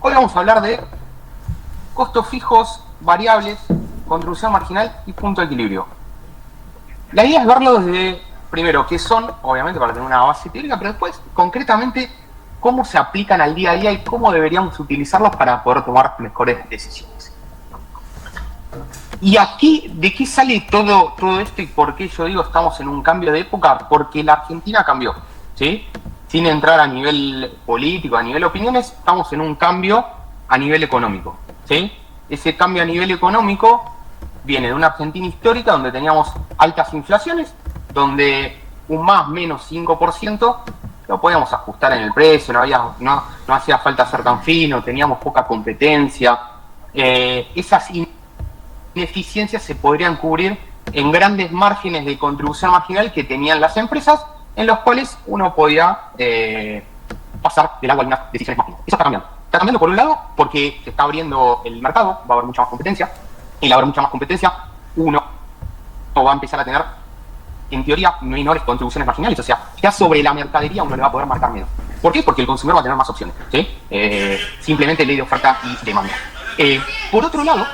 Hoy vamos a hablar de costos fijos, variables, contribución marginal y punto de equilibrio. La idea es verlo desde, primero, qué son, obviamente para tener una base teórica, pero después, concretamente, cómo se aplican al día a día y cómo deberíamos utilizarlos para poder tomar mejores decisiones. Y aquí, ¿de qué sale todo esto y por qué yo digo estamos en un cambio de época? Porque la Argentina cambió, ¿sí? Sin entrar a nivel político, a nivel opiniones, estamos en un cambio a nivel económico, ¿sí? Ese cambio a nivel económico viene de una Argentina histórica donde teníamos altas inflaciones, donde un más menos 5% lo podíamos ajustar en el precio, no hacía falta ser tan fino, teníamos poca competencia. Esas ineficiencias se podrían cubrir en grandes márgenes de contribución marginal que tenían las empresas, en los cuales uno podía pasar del agua a algunas decisiones más finas. Eso está cambiando. Está cambiando por un lado porque se está abriendo el mercado, va a haber mucha más competencia, y al haber mucha más competencia, uno va a empezar a tener, en teoría, menores contribuciones marginales, o sea, ya sobre la mercadería uno le va a poder marcar menos. ¿Por qué? Porque el consumidor va a tener más opciones, ¿sí? Simplemente ley de oferta y demanda. Por otro lado,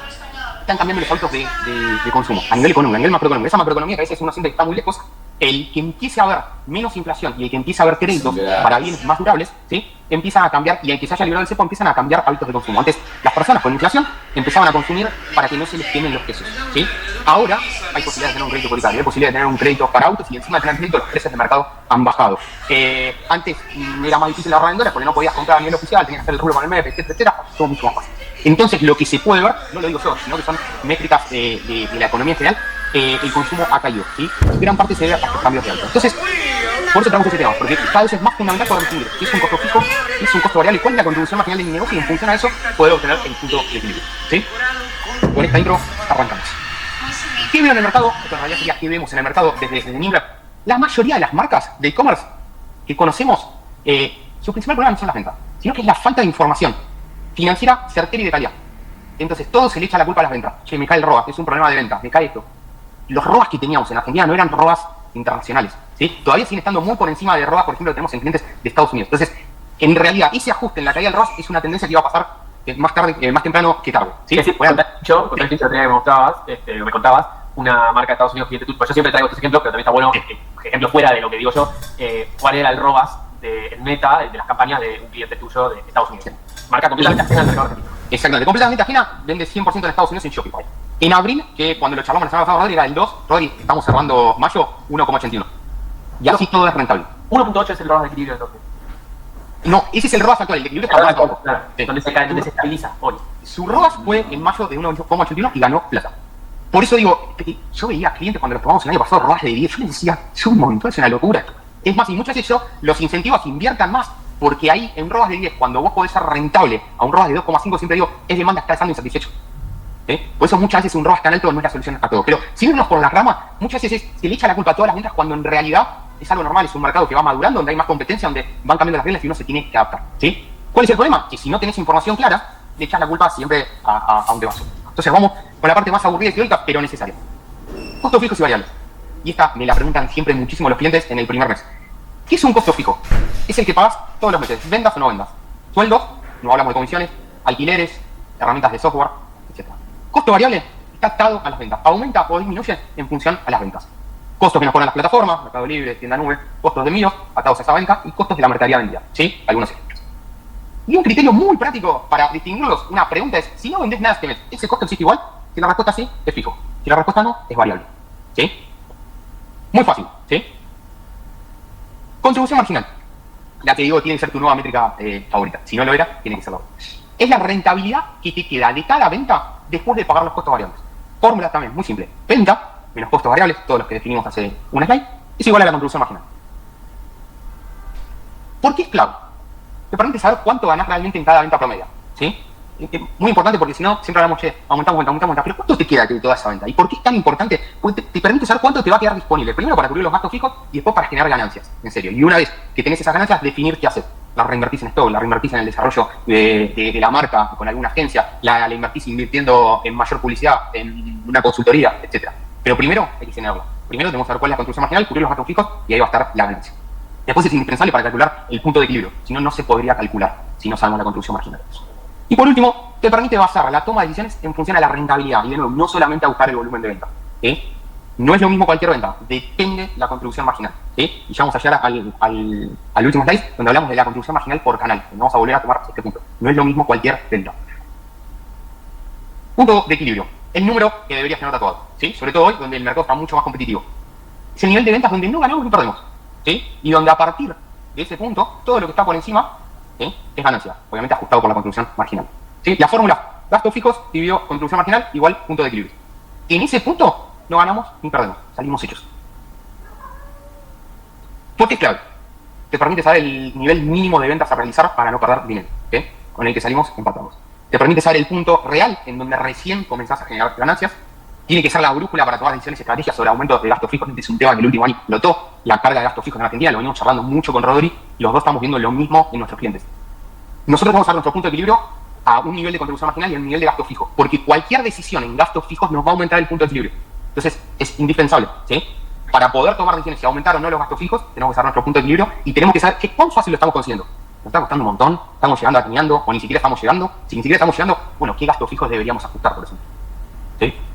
están cambiando los hábitos de consumo, a nivel económico, a nivel macroeconómico. Esa macroeconomía que a veces uno siente que está muy lejos, el que empiece a haber menos inflación y el que empiece a haber créditos para bienes más durables, ¿sí? Empiezan a cambiar, y el que se haya liberado el cepo empiezan a cambiar hábitos de consumo. Antes, las personas con inflación empezaban a consumir para que no se les quemen los precios, ¿sí? Ahora hay posibilidad de tener un crédito hipotecario, hay posibilidad de tener un crédito para autos, y encima de tener crédito los precios de mercado han bajado. Antes era más difícil ahorrar en dólares porque no podías comprar a nivel oficial, tenías que hacer el rubro con el MEP, etcétera, todo mucho más fácil. Entonces, lo que se puede ver, no lo digo yo, sino que son métricas de la economía en general, el consumo ha caído, ¿sí? Gran parte se debe a estos cambios de hábitos. Entonces, por eso traemos este tema, porque cada vez es más fundamental poder distinguir qué es un costo fijo, qué es un costo variable y cuál es la contribución marginal de mi negocio, y en función a eso poder obtener el punto de equilibrio, ¿sí? Con esta intro arrancamos. ¿Qué veo en el mercado? Esto en realidad sería qué vemos en el mercado desde Nimrod. La mayoría de las marcas de e-commerce que conocemos, su principal problema no son las ventas, sino que es la falta de información financiera certera y de calidad. Entonces todo se le echa la culpa a las ventas. Che, me cae el ROAS, es un problema de ventas, me cae esto. Los ROAS que teníamos en Argentina no eran ROAS internacionales, ¿sí? Todavía siguen estando muy por encima de ROAS, por ejemplo, que tenemos en clientes de Estados Unidos. Entonces, en realidad, ese ajuste en la caída del ROAS es una tendencia que iba a pasar más temprano que tarde, ¿sí? Sí, yo, con el ejemplo que me contabas, una marca de Estados Unidos, cliente tuyo. Yo siempre traigo estos ejemplos, pero también está bueno, ejemplo fuera de lo que digo yo, cuál era el ROAS en meta de las campañas de un cliente tuyo de Estados Unidos. Marca completamente ajena al mercado argentino. Exactamente, completamente ajena, vende 100% en Estados Unidos en Shopify. En abril, que cuando lo charlamos la semana pasada, Rodri, era el 2, Rodri, estamos cerrando mayo, 1,81. Y así todo es rentable. 1.8 es el ROAS de equilibrio entonces. No, ese es el ROAS actual, el de equilibrio está más bajo. Claro, sí. Donde se estabiliza hoy. Su ROAS fue en mayo de 1,81 y ganó plata. Por eso digo, yo veía clientes cuando los probamos el año pasado, ROAS de 10, yo les decía, es un montón, es una locura. Es más, y muchas veces yo los incentivo a que inviertan más, porque ahí en ROAS de 10, cuando vos podés ser rentable a un ROAS de 2,5, siempre digo, es demanda, está estando insatisfecho. Por eso muchas veces un ROAS tan alto no es la solución a todo. Pero si irnos por las ramas, muchas veces se le echa la culpa a todas las ventas cuando en realidad es algo normal, es un mercado que va madurando, donde hay más competencia, donde van cambiando las reglas y uno se tiene que adaptar, ¿sí? ¿Cuál es el problema? Que si no tenés información clara, le echas la culpa siempre a un devaso. Entonces vamos con la parte más aburrida y teórica, pero necesaria. Costos fijos y variables. Y esta me la preguntan siempre muchísimo los clientes en el primer mes. ¿Qué es un costo fijo? Es el que pagas todos los meses, vendas o no vendas. Sueldos, no hablamos de comisiones, alquileres, herramientas de software, etc. Costo variable está atado a las ventas. Aumenta o disminuye en función a las ventas. Costos que nos ponen las plataformas, Mercado Libre, Tienda Nube, costos de envíos atados a esa venta y costos de la mercadería vendida. ¿Sí? Algunos ejemplos. Y un criterio muy práctico para distinguirlos, una pregunta es, si no vendés nada este mes, ¿ese costo existe igual? Si la respuesta sí, es fijo. Si la respuesta no, es variable. ¿Sí? Muy fácil. ¿Sí? Contribución marginal. La que digo tiene que ser tu nueva métrica favorita. Si no lo era, tiene que serlo. Es la rentabilidad que te queda de cada venta después de pagar los costos variables. Fórmula también, muy simple. Venta menos costos variables, todos los que definimos hace un slide, es igual a la contribución marginal. ¿Por qué es clave? Te permite saber cuánto ganás realmente en cada venta promedio. ¿Sí? Muy importante porque si no, siempre hablamos, che, aumentamos venta, pero ¿cuánto te queda de toda esa venta? ¿Y por qué es tan importante? Porque te permite saber cuánto te va a quedar disponible. Primero para cubrir los gastos fijos y después para generar ganancias, en serio. Y una vez que tenés esas ganancias, definir qué hacer. La reinvertís en stock, la reinvertís en el desarrollo de la marca con alguna agencia, la invertís invirtiendo en mayor publicidad, en una consultoría, etc. Pero primero hay que generarlo. Primero tenemos que saber cuál es la contribución marginal, cubrir los gastos fijos y ahí va a estar la ganancia. Después es indispensable para calcular el punto de equilibrio. Si no, no se podría calcular si no sabemos la contribución marginal. Y por último, te permite basar la toma de decisiones en función a la rentabilidad. Y de nuevo, no solamente a buscar el volumen de venta. No es lo mismo cualquier venta, depende la contribución marginal. Y ya vamos a llegar al último slide, donde hablamos de la contribución marginal por canal. Vamos a volver a tomar este punto. No es lo mismo cualquier venta. Punto de equilibrio. El número que deberías tener tatuado. Sobre todo hoy, donde el mercado está mucho más competitivo. Es el nivel de ventas donde no ganamos ni perdemos. Y donde a partir de ese punto, todo lo que está por encima es ganancia. Obviamente ajustado por la contribución marginal. La fórmula, gastos fijos dividido contribución marginal igual punto de equilibrio. En ese punto no ganamos ni perdemos, salimos hechos. ¿Por qué es clave? Te permite saber el nivel mínimo de ventas a realizar para no perder dinero, con el que salimos empatados. Te permite saber el punto real en donde recién comenzás a generar ganancias. Tiene que ser la brújula para tomar decisiones estratégicas sobre aumentos de gastos fijos. Este es un tema que el último año explotó, la carga de gastos fijos en Argentina. Lo venimos charlando mucho con Rodri. Los dos estamos viendo lo mismo en nuestros clientes. Nosotros vamos a dar nuestro punto de equilibrio a un nivel de contribución marginal y a un nivel de gastos fijos, porque cualquier decisión en gastos fijos nos va a aumentar el punto de equilibrio. Entonces, es indispensable, Para poder tomar decisiones si aumentar o no los gastos fijos, tenemos que saber nuestro punto de equilibrio y tenemos que saber cuán fácil lo estamos consiguiendo. Nos está costando un montón, estamos llegando atinando, o ni siquiera estamos llegando. Si ni siquiera estamos llegando, bueno, ¿qué gastos fijos deberíamos ajustar, por ejemplo?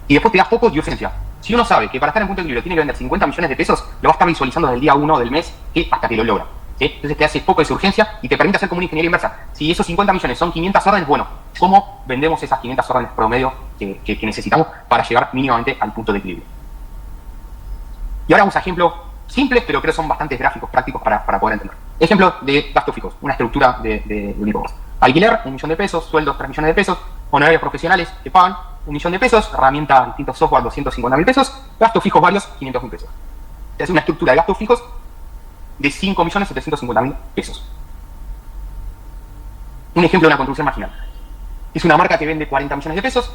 Y después te das focos y urgencia. Si uno sabe que para estar en punto de equilibrio tiene que vender 50 millones de pesos, lo va a estar visualizando desde el día 1 del mes hasta que lo logra. Entonces te hace foco de urgencia y te permite hacer como una ingeniería inversa. Si esos 50 millones son 500 órdenes, bueno, ¿cómo vendemos esas 500 órdenes promedio que necesitamos para llegar mínimamente al punto de equilibrio? Y ahora vamos a ejemplos simples, pero creo que son bastante gráficos, prácticos para poder entender. Ejemplo de gastos fijos, una estructura de un e-commerce. Alquiler, 1 millón de pesos, sueldos, 3 millones de pesos, honorarios profesionales que pagan 1 millón de pesos, herramienta, distintos software, 250.000 pesos, gastos fijos varios, 500.000 pesos. Es una estructura de gastos fijos de 5.750.000 pesos. Un ejemplo de una contribución marginal. Es una marca que vende 40 millones de pesos,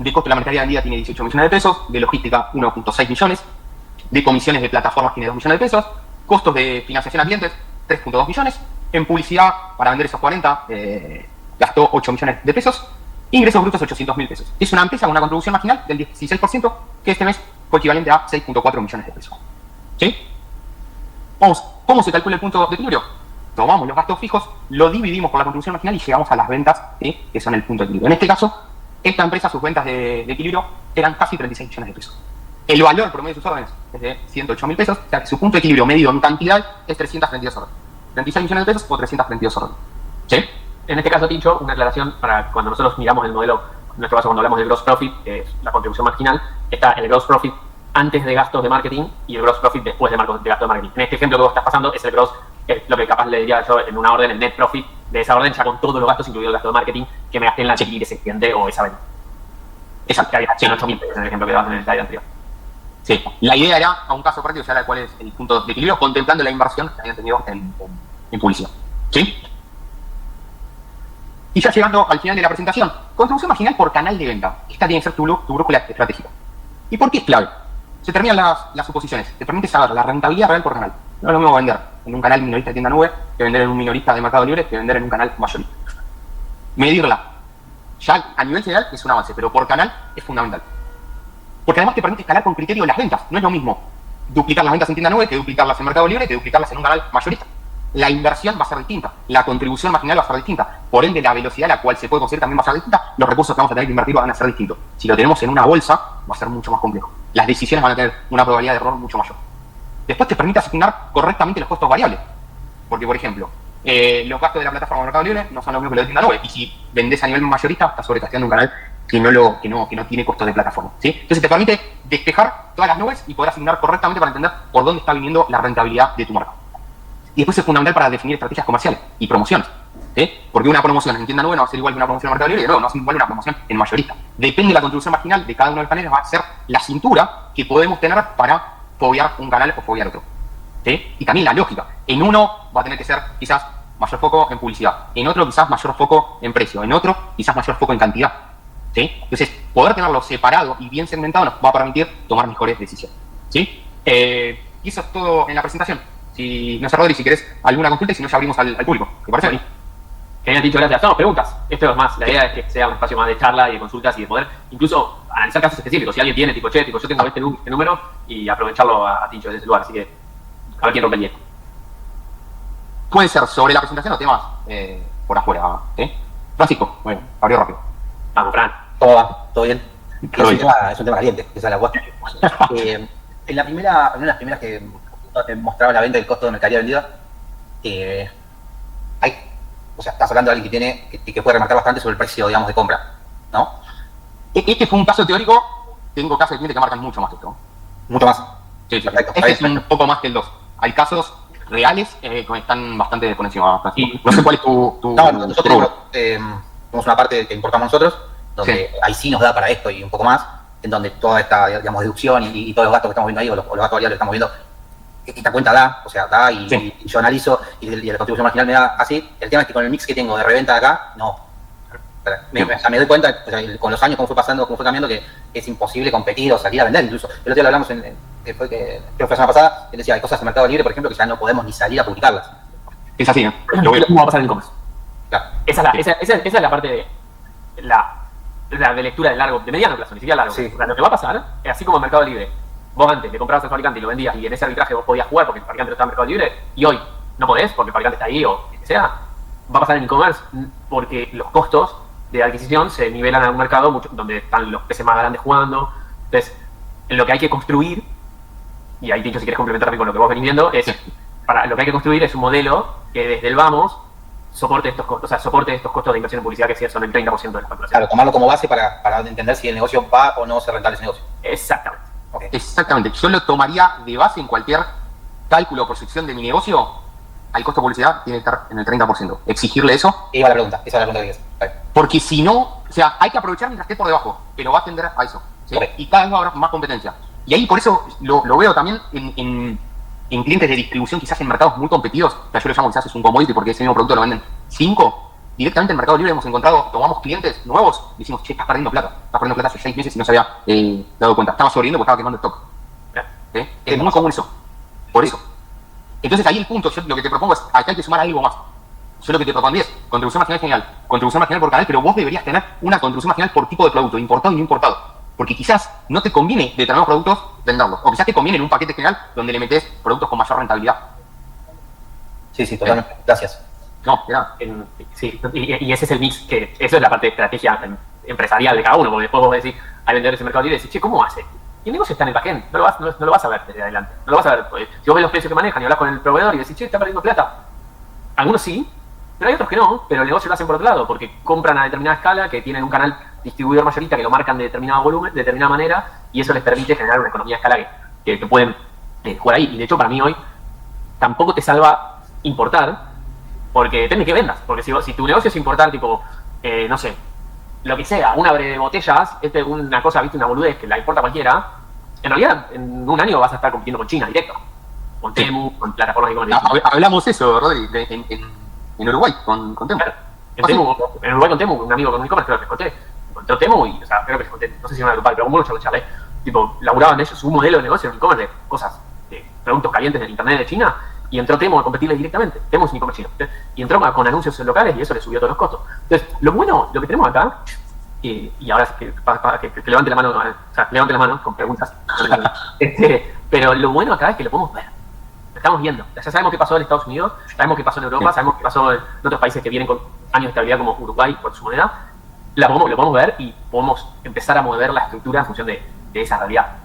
de costo de la mercadería vendida tiene 18 millones de pesos, de logística 1.6 millones, de comisiones de plataformas tiene 2 millones de pesos, costos de financiación a clientes 3.2 millones, en publicidad para vender esos 40 gastó 8 millones de pesos, ingresos brutos 800.000 pesos. Es una empresa con una contribución marginal del 16% que este mes fue equivalente a 6.4 millones de pesos. Vamos, ¿cómo se calcula el punto de equilibrio? Tomamos los gastos fijos, lo dividimos por la contribución marginal y llegamos a las ventas que son el punto de equilibrio. En este caso, esta empresa, sus ventas de equilibrio eran casi 36 millones de pesos. El valor promedio de sus órdenes es de 108.000 pesos, o sea que su punto de equilibrio medido en cantidad es 332 órdenes. 36 millones de pesos o 332 órdenes. En este caso, Tincho, una aclaración para cuando nosotros miramos el modelo, en nuestro caso cuando hablamos del gross profit, que es la contribución marginal, está el gross profit antes de gastos de marketing y el gross profit después de gastos de marketing. En este ejemplo que vos estás pasando es el gross, es lo que capaz le diría yo en una orden, el net profit de esa orden, ya con todos los gastos, incluido el gasto de marketing, que me gasté en la adquirir ese cliente o esa venta. Exacto, que había 8.000 pesos en el ejemplo que dabas en el slide anterior. La idea era, a un caso práctico, ya cuál es el punto de equilibrio, contemplando la inversión que habían tenido en publicidad. Y ya llegando al final de la presentación, contribución marginal por canal de venta. Esta tiene que ser tu brújula estratégica. ¿Y por qué es clave? Se terminan las suposiciones. Te permite saber la rentabilidad real por canal. No es lo mismo vender en un canal minorista de tienda nube que vender en un minorista de Mercado Libre que vender en un canal mayorista. Medirla. Ya a nivel general es un avance, pero por canal es fundamental. Porque además te permite escalar con criterio las ventas. No es lo mismo duplicar las ventas en tienda nube que duplicarlas en Mercado Libre que duplicarlas en un canal mayorista. La inversión va a ser distinta, la contribución marginal va a ser distinta, por ende la velocidad a la cual se puede conseguir también va a ser distinta, los recursos que vamos a tener que invertir van a ser distintos. Si lo tenemos en una bolsa, va a ser mucho más complejo. Las decisiones van a tener una probabilidad de error mucho mayor. Después te permite asignar correctamente los costos variables, porque por ejemplo, los gastos de la plataforma de Mercado Libre no son los mismos que los de tienda nube, y si vendés a nivel mayorista, estás sobrecasteando un canal que no tiene costos de plataforma. Entonces te permite despejar todas las nubes y poder asignar correctamente para entender por dónde está viniendo la rentabilidad de tu marca. Y después es fundamental para definir estrategias comerciales y promociones. Porque una promoción en tienda nube no va a ser igual que una promoción en Mercado Libre y luego no va a ser igual que una promoción en mayorista. Depende de la contribución marginal de cada uno de los canales, va a ser la cintura que podemos tener para foguear un canal o foguear otro. Y también la lógica. En uno va a tener que ser quizás mayor foco en publicidad, en otro quizás mayor foco en precio, en otro quizás mayor foco en cantidad. Entonces, poder tenerlo separado y bien segmentado nos va a permitir tomar mejores decisiones. Y eso es todo en la presentación. Si no sé, Rodri, si querés alguna consulta y si no, ya abrimos al público. ¿Te parece? Sí. Genial, Tincho, gracias. No, preguntas. Esto es más, la idea es que sea un espacio más de charla y de consultas y de poder incluso analizar casos específicos. Si alguien tiene, tipo, yo tengo este número y aprovecharlo a Tincho desde ese lugar. Así que, a ver quién rompe el hielo. Puede ser sobre la presentación o temas por afuera. Francisco, bueno, abrió rápido. Vamos, Fran. ¿Cómo va? ¿Todo bien? Todo bien. Es un tema caliente, esa es la cuestión. En la primera, una de las primeras que mostraba la venta del costo de mercadería vendida, o sea, estás hablando de alguien que tiene, que puede remarcar bastante sobre el precio, digamos, de compra, ¿no? Este fue un caso teórico, tengo casos de clientes que marcan mucho más que esto. Mucho más. Sí, sí. Perfecto. Este es un poco más que el 2. Hay casos reales que están bastante por encima. Sí. No sé cuál es tu No, nosotros tenemos una parte que importamos nosotros, donde ahí sí nos da para esto y un poco más, en donde toda esta, digamos, deducción y todos los gastos que estamos viendo ahí, o los gastos variables que estamos viendo, esta cuenta da, o sea, da y yo analizo y la contribución marginal me da así. El tema es que con el mix que tengo de reventa de acá, no. Me doy cuenta, o sea, con los años, cómo fue pasando, cómo fue cambiando, que es imposible competir o salir a vender incluso. El otro día lo hablamos, creo que fue la semana pasada, él decía, hay cosas en Mercado Libre, por ejemplo, que ya no podemos ni salir a publicarlas. Es así, ¿eh? ¿Cómo va a pasar en e-commerce? Claro. Esa es la parte de la de lectura de largo, de mediano plazo, ni siquiera largo. Sí. O sea, lo que va a pasar es así como en Mercado Libre. Vos antes le comprabas al fabricante y lo vendías y en ese arbitraje vos podías jugar porque el fabricante no estaba en Mercado Libre y hoy no podés porque el fabricante está ahí o lo que sea. Va a pasar en e-commerce porque los costos de adquisición se nivelan en un mercado donde están los peces más grandes jugando. Entonces, en lo que hay que construir, y ahí Tincho si quieres complementar también con lo que vos venís viendo, lo que hay que construir es un modelo que desde el vamos soporte estos costos, de inversión en publicidad que son el 30% de la facturación. Claro, tomarlo como base para entender si el negocio va o no ser rentable ese negocio. Exactamente. Okay. Exactamente. Yo lo tomaría de base en cualquier cálculo o proyección de mi negocio. Al costo de publicidad tiene que estar en el 30%. Exigirle eso. Esa es la pregunta que querías. Porque si no, o sea, hay que aprovechar mientras esté por debajo, pero va a tender a eso. ¿Sí? Okay. Y cada vez va a haber más competencia. Y ahí por eso lo veo también en clientes de distribución, quizás en mercados muy competidos, que yo lo llamo quizás es un commodity porque ese mismo producto lo venden 5. Directamente en Mercado Libre hemos encontrado, tomamos clientes nuevos y decimos, che, estás perdiendo plata hace 6 meses y no se había dado cuenta. Estaba sobreviviendo porque estaba quemando stock. ¿Sí? Es muy común eso. Por eso. Entonces ahí el punto, yo lo que te propongo es, acá hay que sumar algo más. Yo lo que te propondría es contribución marginal general, contribución marginal por canal, pero vos deberías tener una contribución marginal por tipo de producto, importado y no importado. Porque quizás no te conviene determinados productos venderlos, o quizás te conviene en un paquete general donde le metes productos con mayor rentabilidad. Sí, totalmente. Gracias. No, era. Sí, y ese es el mix, que eso es la parte de estrategia empresarial de cada uno, porque después vos decís al vender ese Mercado Libre y decís, che, ¿cómo hace? Y el negocio está en el backend, no lo vas a ver desde adelante, no lo vas a ver. Pues, si vos ves los precios que manejan y hablas con el proveedor y decís, che, está perdiendo plata. Algunos sí, pero hay otros que no, pero el negocio lo hacen por otro lado, porque compran a determinada escala, que tienen un canal distribuidor mayorista que lo marcan de determinado volumen, de determinada manera, y eso les permite generar una economía de escala que pueden jugar ahí. Y de hecho, para mí hoy, tampoco te salva importar, porque depende de qué vendas. Porque si tu negocio es importar, tipo, no sé, lo que sea, un abre de botellas, una cosa, viste, una boludez que la importa cualquiera, en realidad, en un año vas a estar compitiendo con China directo. Con Temu, con plataformas de e-commerce. Hablamos eso, Rodri, en Uruguay, con Temu. Claro. En Uruguay con Temu, un amigo con un e-commerce, creo que les conté. Encontró Temu y, o sea, creo que les conté, no sé si era grupal, pero un mucho lo charlé. Tipo, laburaban ellos un modelo de negocio en e-commerce de cosas, de productos calientes del internet de China, y entró Temu a competirle directamente. Temu es un e-commerce chino. Y entró con anuncios locales y eso le subió todos los costos. Entonces, lo que tenemos acá, y ahora que levante la mano, o sea, levante la mano con preguntas. Pero lo bueno acá es que lo podemos ver. Lo estamos viendo. Ya sabemos qué pasó en Estados Unidos, sabemos qué pasó en Europa, sabemos qué pasó en otros países que vienen con años de estabilidad como Uruguay por su moneda. Lo podemos ver y podemos empezar a mover la estructura en función de esa realidad.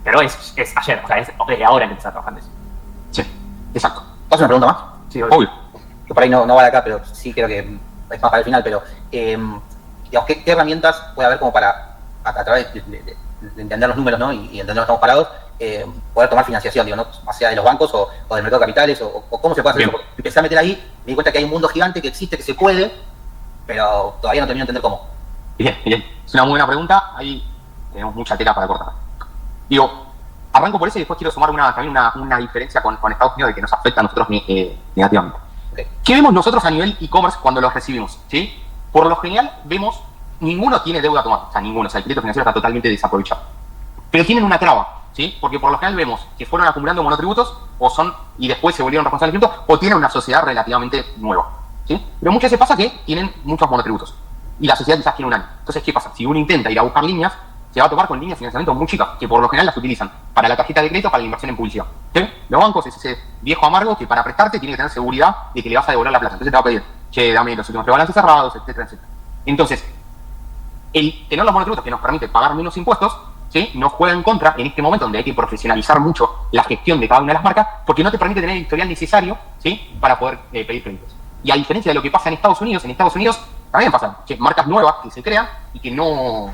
Pero es ayer, o sea, es desde ahora que empezar a trabajar en eso. Sí, exacto. ¿Paso una pregunta más? Sí, Obvio. Que por ahí no va de acá, pero sí creo que es más para el final, pero digamos, ¿qué herramientas puede haber como para, a través de entender los números, ¿no? y entender dónde estamos parados, poder tomar financiación, digo, ¿no? Más allá de los bancos o del mercado de capitales, o cómo se puede hacer eso? Porque empecé a meter ahí, me di cuenta que hay un mundo gigante que existe, que se puede, pero todavía no termino de entender cómo. Bien. Es una muy buena pregunta, ahí tenemos mucha tela para cortar. Digo, arranco por eso y después quiero sumar también una diferencia con Estados Unidos de que nos afecta a nosotros negativamente. Okay. ¿Qué vemos nosotros a nivel e-commerce cuando los recibimos? ¿Sí? Por lo general vemos, ninguno tiene deuda tomada, o sea, ninguno, o sea, el crédito financiero está totalmente desaprovechado. Pero tienen una traba, ¿sí? Porque por lo general vemos que fueron acumulando monotributos y después se volvieron responsables de tributos, o tienen una sociedad relativamente nueva, ¿sí? Pero muchas veces pasa que tienen muchos monotributos y la sociedad quizás tiene un año. Entonces, ¿qué pasa? Si uno intenta ir a buscar líneas, se va a topar con líneas de financiamiento muy chicas, que por lo general las utilizan para la tarjeta de crédito, para la inversión en publicidad. ¿Sí? Los bancos es ese viejo amargo que para prestarte tiene que tener seguridad de que le vas a devolver la plata. Entonces te va a pedir che, dame los últimos rebalances cerrados, etcétera, etcétera. Entonces, el tener los monotributos que nos permite pagar menos impuestos, ¿sí?, nos juega en contra en este momento donde hay que profesionalizar mucho la gestión de cada una de las marcas, porque no te permite tener el historial necesario, ¿sí?, para poder pedir créditos. Y a diferencia de lo que pasa en Estados Unidos también pasan marcas nuevas que se crean y que no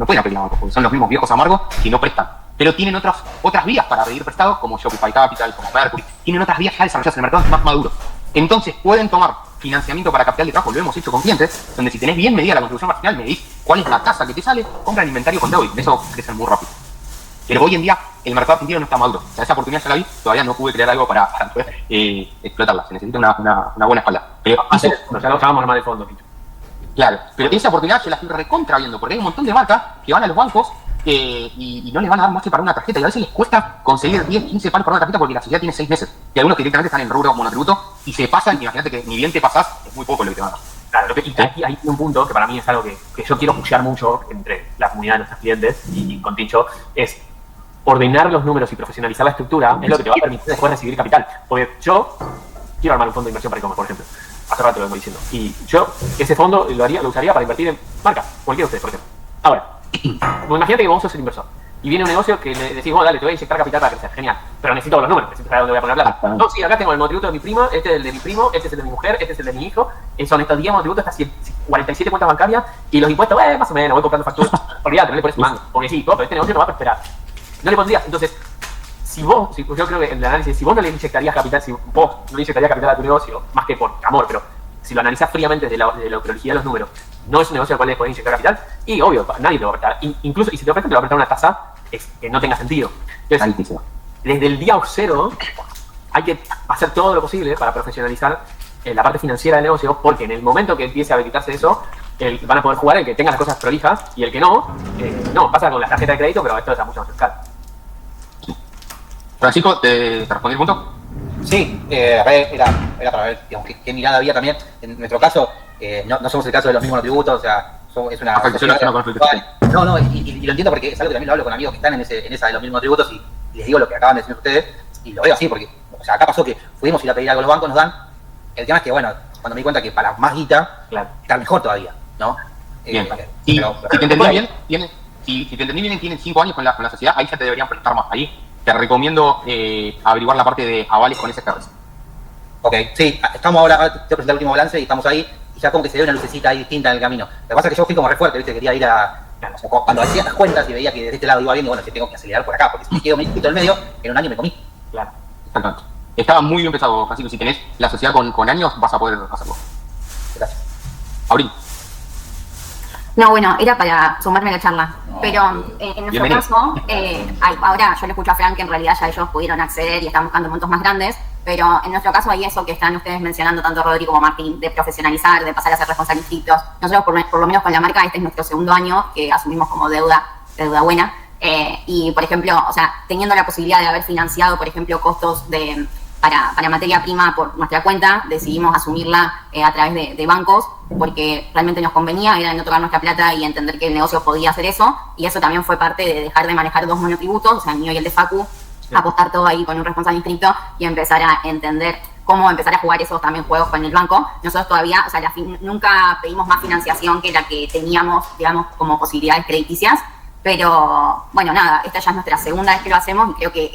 pueden apelar a bancos, porque son los mismos viejos amargos que no prestan. Pero tienen otras vías para pedir prestado, como Shopify Capital, como Mercury. Tienen otras vías ya desarrolladas en el mercado más maduros. Entonces pueden tomar financiamiento para capital de trabajo, lo hemos hecho con clientes, donde si tenés bien medida la contribución marginal, medís cuál es la tasa que te sale, compran inventario con deuda, y eso crece muy rápido. Pero hoy en día el mercado argentino no está maduro. O sea, esa oportunidad ya la vi, todavía no pude crear algo para poder explotarla. Se necesita una buena espalda. Pero ya lo estábamos más de fondo, Picho. Claro, pero esa oportunidad yo la estoy recontra viendo, porque hay un montón de marcas que van a los bancos y no les van a dar más que para una tarjeta, y a veces les cuesta conseguir 10, 15 palos para una tarjeta porque la sociedad tiene 6 meses. Y algunos que directamente están en rubro monotributo y se pasan, imagínate que ni bien te pasás, es muy poco lo que te van a dar. Claro, y aquí hay un punto que para mí es algo que yo quiero pushear mucho entre la comunidad de nuestros clientes y con Tincho, es ordenar los números y profesionalizar la estructura, es lo que te va a permitir después recibir capital. Porque yo quiero armar un fondo de inversión para e-commerce, por ejemplo. Hace rato lo vengo diciendo. Y yo ese fondo lo usaría para invertir en marcas, cualquiera de ustedes, por ejemplo. Ahora, imagínate que vos sos el inversor y viene un negocio que le decís, bueno, dale, te voy a inyectar capital para crecer. Genial. Pero necesito los números, necesito saber dónde voy a poner plata. No, sí, acá tengo el monotributo de mi prima, este es el de mi primo, este es el de mi mujer, este es el de mi hijo. Son estos 10 monotributos, estas 47 cuentas bancarias y los impuestos, más o menos, voy comprando facturas. Olvídate, no le pones mango. Porque sí, pero este negocio no va a prosperar. No le pondrías. Entonces, yo creo que en el análisis, si vos no le inyectarías capital, si vos no le inyectarías capital a tu negocio, más que por amor, pero si lo analizás fríamente desde la prioridad de los números, no es un negocio al cual le podés inyectar capital, y obvio, nadie te va a prestar. Incluso, y si te ofrecen, te va a prestar una tasa que no tenga sentido. Entonces, desde el día cero, hay que hacer todo lo posible para profesionalizar la parte financiera del negocio, porque en el momento que empiece a habilitarse eso, van a poder jugar el que tenga las cosas prolijas, y el que no, pasa con la tarjeta de crédito, pero esto es a mucho más escala. Francisco, ¿te respondí el punto? Sí, era para ver, digamos, qué mirada había también. En nuestro caso, no somos el caso de los mismos tributos, o sea, es una... No, y lo entiendo porque es algo que también lo hablo con amigos que están en esa de los mismos tributos y les digo lo que acaban de decir ustedes, y lo veo así porque, o sea, acá pasó que pudimos ir a pedir algo a los bancos, nos dan. El tema es que, bueno, cuando me di cuenta que para más guita, claro, está mejor todavía, ¿no? Bien. Si te entendí bien, tienen 5 años con la sociedad, ahí ya te deberían prestar más. Ahí te recomiendo averiguar la parte de avales con SGRs. Ok, sí, estamos ahora, te voy a presentar el último balance y estamos ahí, y ya como que se ve una lucecita ahí distinta en el camino. Lo que pasa es que yo fui como re fuerte, ¿viste? Quería ir o sea, cuando hacía las cuentas y veía que de este lado iba bien, y bueno, si tengo que acelerar por acá, porque si me quedo un poquito en medio, en un año me comí. Claro, exactamente. Estaba muy bien pensado, Francisco. Si tenés la sociedad con años, vas a poder hacerlo. Gracias. Abril. No, bueno, era para sumarme a la charla, pero en nuestro caso, ahora yo le escucho a Frank que en realidad ya ellos pudieron acceder y están buscando montos más grandes, pero en nuestro caso hay eso que están ustedes mencionando, tanto Rodrigo como Martín, de profesionalizar, de pasar a ser responsables inscritos. Nosotros, por lo menos con la marca, este es nuestro segundo año que asumimos como deuda buena, y por ejemplo, o sea, teniendo la posibilidad de haber financiado, por ejemplo, costos para materia prima por nuestra cuenta, decidimos asumirla a través de bancos, porque realmente nos convenía, era de no tocar nuestra plata y entender que el negocio podía hacer eso, y eso también fue parte de dejar de manejar 2 monotributos, o sea, el mío y el de Facu, apostar todo ahí con un responsable inscripto y empezar a entender cómo empezar a jugar esos también juegos con el banco. Nosotros todavía, o sea, nunca pedimos más financiación que la que teníamos, digamos, como posibilidades crediticias. Pero, bueno, nada, esta ya es nuestra segunda vez que lo hacemos y creo que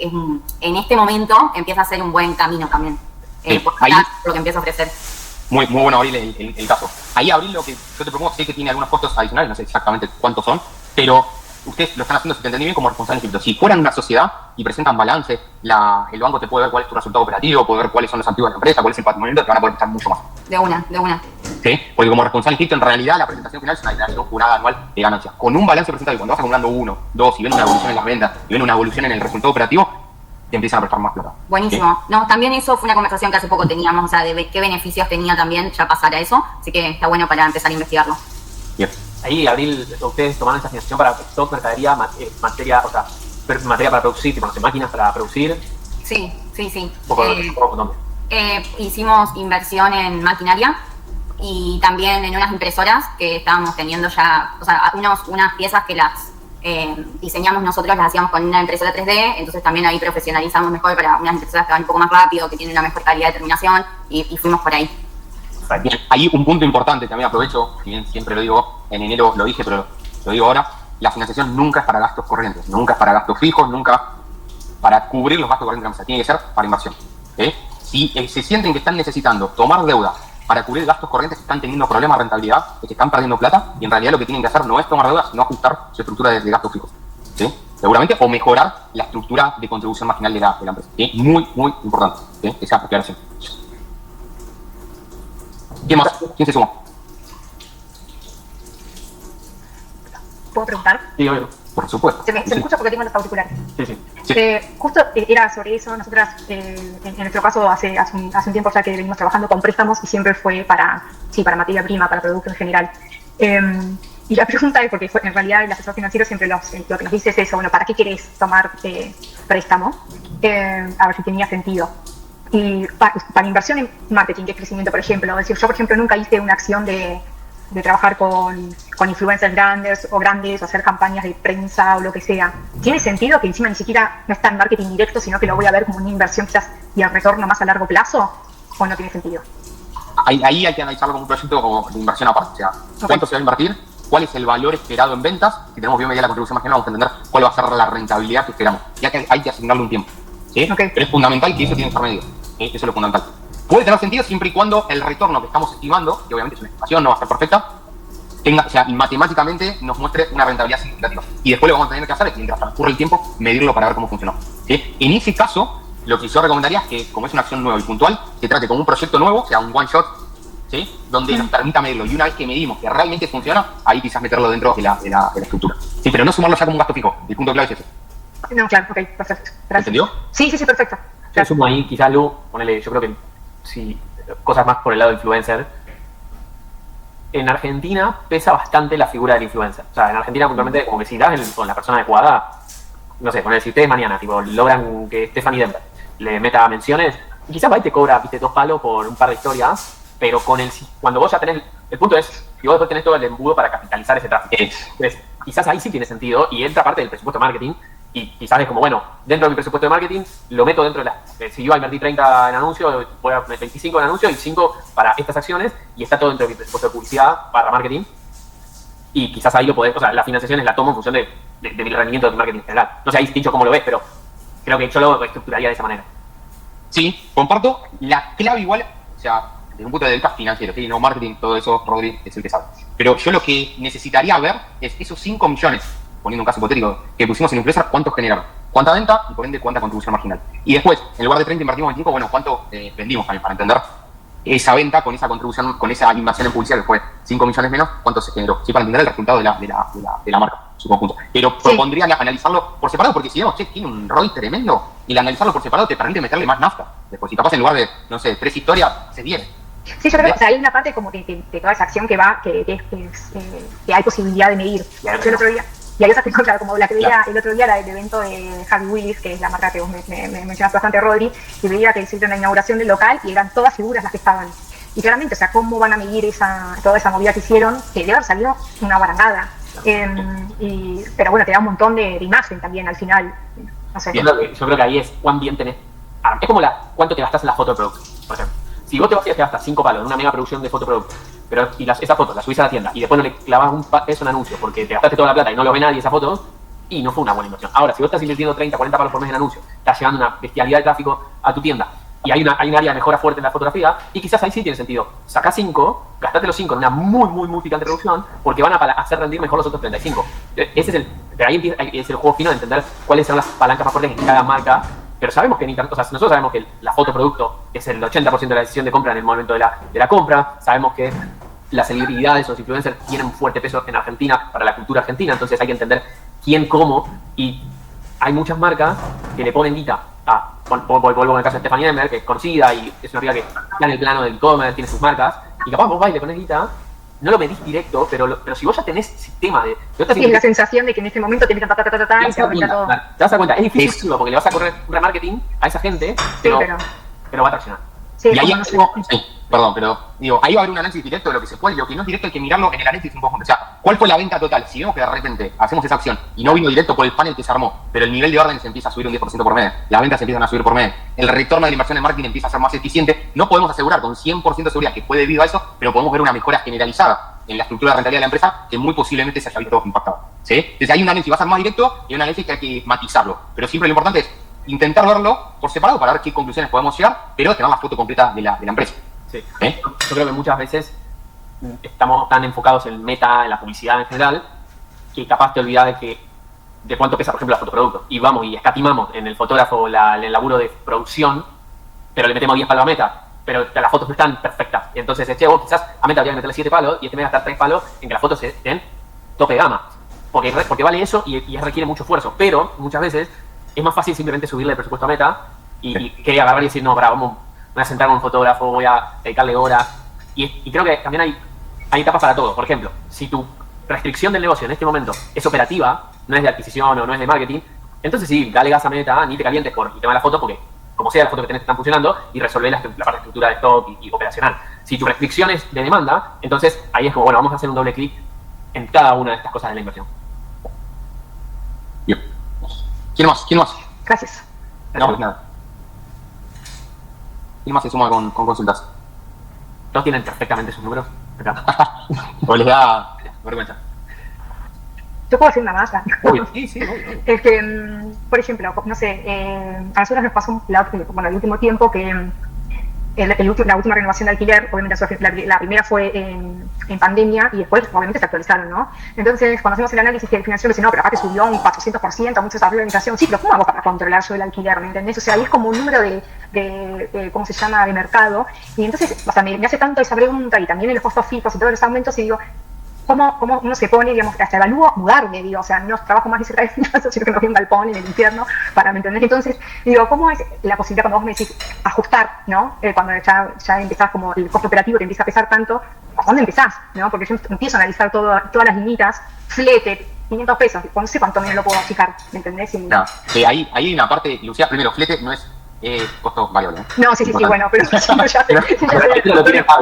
en este momento empieza a ser un buen camino también, por lo que empieza a ofrecer. Muy bueno, Abril, el caso. Ahí, Abril, lo que yo te propongo, sé que tiene algunos costos adicionales, no sé exactamente cuántos son, pero ustedes lo están haciendo, si te entendí bien, como responsables inscritos. Si fueran una sociedad y presentan balance, el banco te puede ver cuál es tu resultado operativo, puede ver cuáles son los activos de la empresa, cuál es el patrimonio, te van a poder prestar mucho más. De una. ¿Sí? Porque como responsable inscrito, en realidad la presentación final es una declaración jurada anual de ganancias. Con un balance presentado, y cuando vas acumulando 1, 2, y ven una evolución en las ventas, y ven una evolución en el resultado operativo, te empiezan a prestar más plata. Buenísimo. ¿Sí? No, también eso fue una conversación que hace poco teníamos, o sea, de qué beneficios tenía también ya pasar a eso, así que está bueno para empezar a investigarlo. Bien. Ahí, Abril, ustedes tomaron esa financiación para stock, mercadería, materia para producir, tipo, no sé, máquinas para producir. Sí. ¿Dónde? Hicimos inversión en maquinaria y también en unas impresoras que estábamos teniendo ya, o sea, unas piezas que las diseñamos nosotros, las hacíamos con una impresora 3D, entonces también ahí profesionalizamos mejor para unas impresoras que van un poco más rápido, que tienen una mejor calidad de terminación y fuimos por ahí. Bien, hay un punto importante, también aprovecho, si bien siempre lo digo, en enero lo dije, pero lo digo ahora, la financiación nunca es para gastos corrientes, nunca es para gastos fijos, nunca para cubrir los gastos corrientes de la empresa, tiene que ser para inversión. Si se sienten que están necesitando tomar deuda para cubrir gastos corrientes que están teniendo problemas de rentabilidad, que están perdiendo plata, y en realidad lo que tienen que hacer no es tomar deuda, sino ajustar su estructura de gastos fijos. ¿Sí? Seguramente, o mejorar la estructura de contribución marginal de la empresa. ¿Sí? Muy, muy importante, ¿sí? Esa aclaración. ¿Quién más? ¿Quién se suma? ¿Puedo preguntar? Sí, obvio. Por supuesto. Se me escucha porque tengo los auriculares. Sí. Justo era sobre eso. Nosotras, en nuestro caso, hace un tiempo ya que venimos trabajando con préstamos y siempre fue para materia prima, para producto en general. Y la pregunta es, porque en realidad el asesor financiero siempre lo que nos dice es eso, bueno, ¿para qué querés tomar préstamo? A ver si tenía sentido. Y para inversión en marketing, que es crecimiento, por ejemplo. Es decir, yo, por ejemplo, nunca hice una acción de trabajar con influencers grandes o hacer campañas de prensa o lo que sea. ¿Tiene sentido que encima ni siquiera no está en marketing directo, sino que lo voy a ver como una inversión quizás y el retorno más a largo plazo? ¿O no tiene sentido? Ahí hay que analizarlo como un proyecto como de inversión aparte. O sea, ¿cuánto se va a invertir? ¿Cuál es el valor esperado en ventas? Si tenemos bien medida la contribución marginal, vamos a entender cuál va a ser la rentabilidad que esperamos. Ya que hay que asignarle un tiempo. ¿Sí? Okay. Pero es fundamental que eso tiene que estar medido. ¿Sí? Eso es lo fundamental. Puede tener sentido siempre y cuando el retorno que estamos estimando, que obviamente es una estimación, no va a ser perfecta, o sea, matemáticamente nos muestre una rentabilidad significativa. Y después lo que vamos a tener que hacer es, mientras transcurre el tiempo, medirlo para ver cómo funcionó. ¿Sí? En ese caso, lo que yo recomendaría es que, como es una acción nueva y puntual, se trate como un proyecto nuevo, o sea, un one shot, ¿sí? Donde nos permita medirlo. Y una vez que medimos que realmente funciona, ahí quizás meterlo dentro de la estructura. Sí, pero no sumarlo ya como un gasto fijo. El punto clave es ese. No, claro, ok, perfecto. Gracias. ¿Entendió? Sí, perfecto. Yo sumo ahí, quizás Lu, ponele, yo creo que sí, cosas más por el lado influencer. En Argentina pesa bastante la figura del influencer. O sea, en Argentina puntualmente, como que si das con la persona adecuada, no sé, ponele, si ustedes mañana, tipo, logran que Stephanie Denver le meta menciones, quizás va y te cobra, viste, 2 palos por un par de historias, pero cuando vos ya tenés, el punto es, si vos después tenés todo el embudo para capitalizar ese tráfico. Entonces, quizás ahí sí tiene sentido y entra parte del presupuesto de marketing. Y quizás es como, bueno, dentro de mi presupuesto de marketing, lo meto dentro de si yo invertí 30 en anuncio, voy a meter 25 en anuncio y 5 para estas acciones, y está todo dentro de mi presupuesto de publicidad para marketing. Y quizás ahí lo podés, o sea, las financiaciones las tomo en función de mi rendimiento de marketing en general. No sé, ahí dicho cómo lo ves, pero creo que yo lo estructuraría de esa manera. Sí, comparto. La clave igual, o sea, desde un punto de vista financiero, ¿sí? No marketing, todo eso, Rodri es el que sabe. Pero yo lo que necesitaría ver es esos 5 millones, poniendo un caso hipotético, que pusimos en influencer, ¿cuántos generaron? ¿Cuánta venta? Y por ende, ¿cuánta contribución marginal? Y después, en lugar de 30 invertimos 25, bueno, ¿cuánto vendimos también? Para entender esa venta con esa contribución, con esa inversión en publicidad que fue 5 millones menos, ¿cuánto se generó? Sí, para entender el resultado de la marca, su conjunto. Pero propondría analizarlo por separado, porque si vemos, che, tiene un ROI tremendo, y el analizarlo por separado te permite meterle más nafta. Después, si capaz en lugar de, no sé, 3 historias, haces 10. Sí, yo creo que, o sea, hay una parte como de toda esa acción que hay posibilidad de medir. Yo el otro día, y hay otras que, claro, como la que veía el otro día, la del evento de Javi Willis, que es la marca que vos me mencionaste bastante, Rodri, y veía que hicieron la inauguración del local y eran todas figuras las que estaban. Y claramente, o sea, ¿cómo van a medir toda esa movida que hicieron? Que debe haber salido una barangada. Pero bueno, te da un montón de imagen también al final. No sé. Yo creo que ahí es cuán bien tenés. Es como cuánto te gastas en la foto de producto, por ejemplo. Si vos te vas y te gastas 5 palos en una mega producción de fotoproducto, pero esas fotos las subís a la tienda y después no le clavas un peso en anuncio porque te gastaste toda la plata y no lo ve nadie esas fotos, y no fue una buena inversión. Ahora, si vos estás invirtiendo 30, 40 palos por mes en anuncio, estás llevando una bestialidad de tráfico a tu tienda y hay un área de mejora fuerte en la fotografía, y quizás ahí sí tiene sentido. Sacá 5, gastate los 5 en una muy picante reducción porque van a hacer rendir mejor los otros 35. Pero ahí es el juego fino de entender cuáles son las palancas más fuertes en cada marca. Pero sabemos que nosotros sabemos que la fotoproducto es el 80% de la decisión de compra en el momento de la compra. Sabemos que las celebridades o los influencers tienen un fuerte peso en Argentina para la cultura argentina, entonces hay que entender quién, cómo, y hay muchas marcas que le ponen guita a, vuelvo con el caso de Stephanie Denver, que es conocida y es una piba que está en el plano del e-commerce, tiene sus marcas, y capaz vos vais y le pones guita, no lo medís directo, pero si vos ya tenés sistema de... Sí, la sensación de que en este momento tenés que y se aumenta todo. Te das cuenta, es difícil porque le vas a correr un remarketing a esa gente, pero va a traccionar. Sí, y ahí como no sé. sí, perdón, pero digo, ahí va a haber un análisis directo de lo que se puede y lo que no es directo hay que mirarlo en el análisis un poco. O sea, ¿cuál fue la venta total? Si vemos que de repente hacemos esa acción y no vino directo por el panel que se armó, pero el nivel de orden se empieza a subir un 10% por mes, las ventas se empiezan a subir por mes, el retorno de la inversión en marketing empieza a ser más eficiente, no podemos asegurar con 100% de seguridad que fue debido a eso, pero podemos ver una mejora generalizada en la estructura de rentabilidad de la empresa que muy posiblemente se haya visto impactado. ¿Sí? Entonces hay un análisis que va a ser más directo y un análisis que hay que matizarlo, pero siempre lo importante es intentar verlo por separado para ver qué conclusiones podemos llegar, pero tener la foto completa de la empresa. Sí. Yo creo que muchas veces estamos tan enfocados en meta, en la publicidad en general, que capaz te olvidas de cuánto pesa, por ejemplo, el fotoproducto. Y vamos y escatimamos en el fotógrafo el laburo de producción, pero le metemos 10 palos a Meta. Pero las fotos no están perfectas. Y entonces, vos quizás a Meta habría que meterle 7 palos y este mes gastar 3 palos en que las fotos estén tope de gama. Porque vale eso y requiere mucho esfuerzo. Pero muchas veces es más fácil simplemente subirle el presupuesto a Meta y querer agarrar y decir, no, voy a sentar con un fotógrafo, voy a dedicarle horas. Y creo que también hay etapas para todo. Por ejemplo, si tu restricción del negocio en este momento es operativa, no es de adquisición o no es de marketing, entonces sí, dale gas a Meta, ni te calientes por el tema de la foto, porque como sea, las fotos que tenés están funcionando y resolver la parte de estructura de stock y operacional. Si tu restricción es de demanda, entonces ahí es como, bueno, vamos a hacer un doble clic en cada una de estas cosas de la inversión. Bien. ¿Quién más? Gracias. No, pues nada. ¿Quién más se suma con consultas? ¿Todos tienen perfectamente sus números? Acá. ¿O les da vergüenza? Yo puedo decir una más. Uy, sí, obvio. Por ejemplo, no sé, a nosotros nos pasó el último tiempo que la última renovación de alquiler, obviamente la primera fue en pandemia y después obviamente se actualizaron, ¿no? Entonces, cuando hacemos el análisis de financiación, dicen, no, pero acá te subió un 400%, mucho arriba de inflación. Sí, pero ¿cómo hago para controlar yo el alquiler? ¿Me entendés? O sea, ahí es como un número de ¿cómo se llama?, de mercado. Y entonces, o sea, me hace tanto esa pregunta y también en los costos fijos y todos los aumentos y digo, ¿cómo uno se pone, digamos, hasta evalúo mudarme, digo, o sea, no trabajo más de cerca de mi casa, sino que me voy a un galpón en el infierno, para, ¿me entendés? Entonces, digo, ¿cómo es la posibilidad cuando vos me decís ajustar, ¿no? Cuando ya empezás como el costo operativo te empieza a pesar tanto, ¿a dónde empezás, no? Porque yo empiezo a analizar todas las limitas, flete, 500 pesos, no sé cuánto menos lo puedo fijar, ¿me entendés? No, ahí hay una parte, Lucía, primero, flete no es costo variable. No, sí, bueno, pero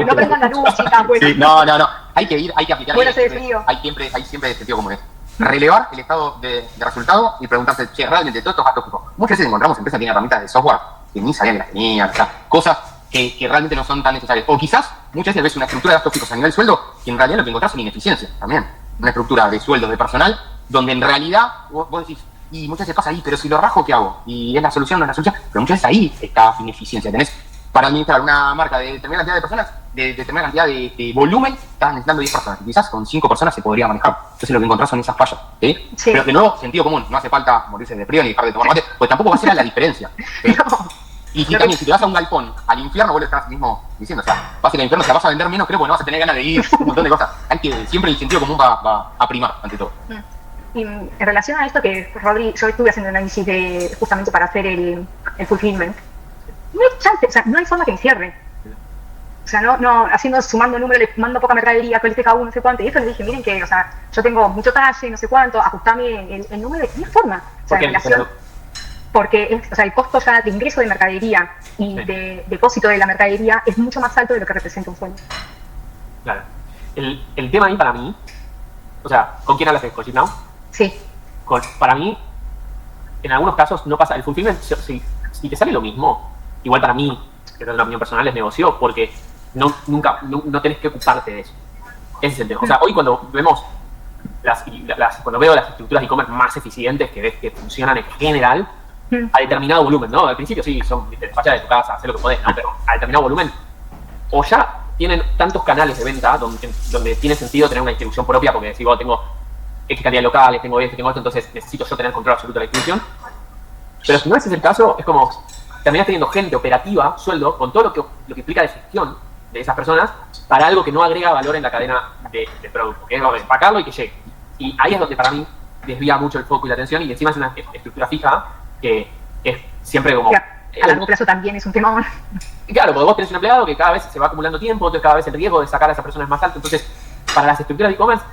no prendan la luz, chicas, bueno. Sí, no, hay que aplicar. Bueno, se desvío. Hay siempre sentido común. Relevar el estado de resultado y preguntarse, che, realmente todos estos gastos fijos. Muchas veces encontramos empresas que tienen herramientas de software que ni sabían que las tenían, o sea, cosas que realmente no son tan necesarias. O quizás muchas veces ves una estructura de gastos fijos a nivel sueldo que en realidad lo que encontrás son ineficiencias también. Una estructura de sueldo de personal donde en realidad vos decís, y muchas veces pasa ahí, pero si lo rajo, ¿qué hago? Y es la solución, no es la solución. Pero muchas veces ahí está ineficiencia. Tenés para administrar una marca de determinada cantidad de personas, de determinada cantidad de volumen, estás necesitando 10 personas. Y quizás con 5 personas se podría manejar. Entonces lo que encontrás son esas fallas. ¿Sí? Sí. Pero de nuevo, sentido común. No hace falta morirse de frío ni dejar de tomar mate, pues tampoco va a ser la diferencia. ¿Sí? No. Y también, si te vas a un galpón, al infierno, vos lo estás mismo diciendo, o sea, vas al infierno, te vas a vender menos, creo, porque no vas a tener ganas de ir, un montón de cosas. Hay que, siempre el sentido común va a primar, ante todo. Y en relación a esto que, Rodri, yo estuve haciendo un análisis justamente para hacer el fulfillment, no hay chance, o sea, no hay forma que me cierre. O sea, sumando números, le mando poca mercadería, con este cada uno, no sé cuánto. Y eso les dije, miren que, o sea, yo tengo mucho talle, no sé cuánto, ajustame el número, no hay forma. O sea, en relación, porque el costo ya de ingreso de mercadería y de depósito de la mercadería es mucho más alto de lo que representa un sueldo. Claro. El tema ahí para mí, o sea, ¿con quién hablas de Coaching Now? Sí. Para mí, en algunos casos no pasa. El fulfillment, si te sale lo mismo, igual para mí, que es una opinión personal, es negocio, porque no tenés que ocuparte de eso. Ese es el tema. O sea, hoy cuando vemos cuando veo las estructuras de e-commerce más eficientes que ves que funcionan en general, a determinado volumen, ¿no? Al principio sí, son despachar de tu casa, hacer lo que podés, ¿no? Pero a determinado volumen, o ya tienen tantos canales de venta donde tiene sentido tener una distribución propia, porque si vos tengo X cantidad de locales, tengo esto, entonces necesito yo tener control absoluto de la distribución. Pero si no ese es el caso, es como terminás teniendo gente operativa, sueldo, con todo lo que implica de gestión de esas personas para algo que no agrega valor en la cadena de producto, que es empacarlo y que llegue. Y ahí es donde para mí desvía mucho el foco y la atención, y encima es una estructura fija que es siempre como... A largo plazo también es un tema. Claro, porque vos tenés un empleado que cada vez se va acumulando tiempo, entonces cada vez el riesgo de sacar a esa persona es más alto. Entonces, para las estructuras de e-commerce,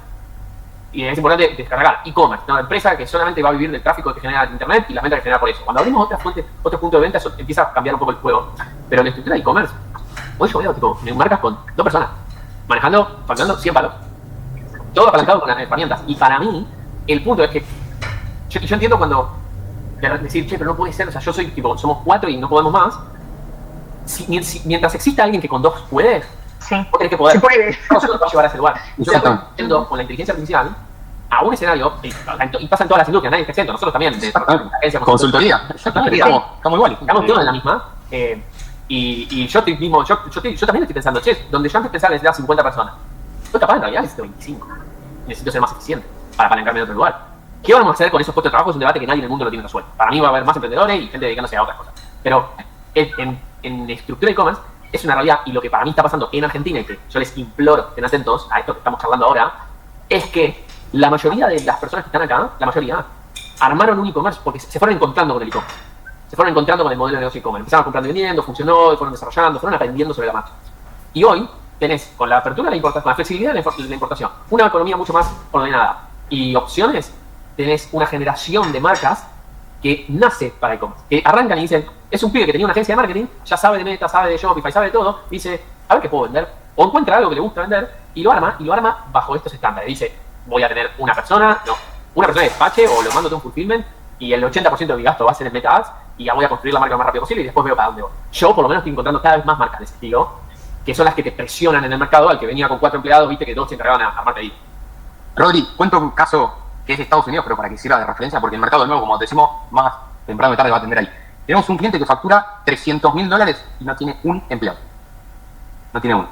y es importante descargar e-commerce, ¿no? Empresa que solamente va a vivir del tráfico que genera internet y las ventas que genera por eso. Cuando abrimos otras fuentes, otro punto de venta, eso empieza a cambiar un poco el juego. Pero la estructura de e-commerce Hoy yo veo tipo marcas con 2 personas, facturando 100 palos. Todo apalancado con las herramientas. Y para mí, el punto es que yo entiendo cuando decir, che, pero no puede ser, o sea, yo soy tipo, somos 4 y no podemos más. Mientras exista alguien que con 2 puede, Sí. vos tenés que poder. Se puede. Nosotros va a llevar a ese lugar. Yo estoy yendo con la inteligencia artificial a un escenario, y pasa en todas las industrias, nadie está exento, nosotros también, de agencia Consultoría. Exactamente. Estamos iguales. Estamos todos en la misma. Y yo también estoy pensando, che, donde yo antes pensaba que necesitaba 50 personas, yo capaz en realidad necesito 25. Necesito ser más eficiente para apalancarme en otro lugar. ¿Qué vamos a hacer con esos puestos de trabajo? Es un debate que nadie en el mundo lo tiene resuelto. Para mí va a haber más emprendedores y gente dedicándose a otras cosas. Pero en estructura de e-commerce es una realidad, y lo que para mí está pasando en Argentina, y que yo les imploro que estén atentos a esto que estamos charlando ahora, es que la mayoría de las personas que están acá, la mayoría, armaron un e-commerce porque se fueron encontrando con el e-commerce. Se fueron encontrando con el modelo de negocio e-commerce. Empezaron comprando y vendiendo, funcionó, fueron desarrollando, fueron aprendiendo sobre la marcha. Y hoy tenés, con la apertura de la importación, con la flexibilidad de la importación, una economía mucho más ordenada y opciones, tenés una generación de marcas que nace para e-commerce, que arrancan y dicen, es un pibe que tenía una agencia de marketing, ya sabe de Meta, sabe de Shopify, sabe de todo, dice, a ver qué puedo vender, o encuentra algo que le gusta vender, y lo arma bajo estos estándares. Dice, voy a tener una persona de despache, o lo mando a un fulfillment, y el 80% de mi gasto va a ser en Meta Ads, y ya voy a construir la marca lo más rápido posible, y después veo para dónde voy. Yo, por lo menos, estoy encontrando cada vez más marcas de ese estilo, que son las que te presionan en el mercado, al que venía con 4 empleados, viste que 2 se encargaban a armar pedidos. Rodri, cuento un caso que es de Estados Unidos, pero para que sirva de referencia, porque el mercado, de nuevo, como decimos, más temprano o tarde va a atender ahí. Tenemos un cliente que factura $300.000 y no tiene un empleado. No tiene uno.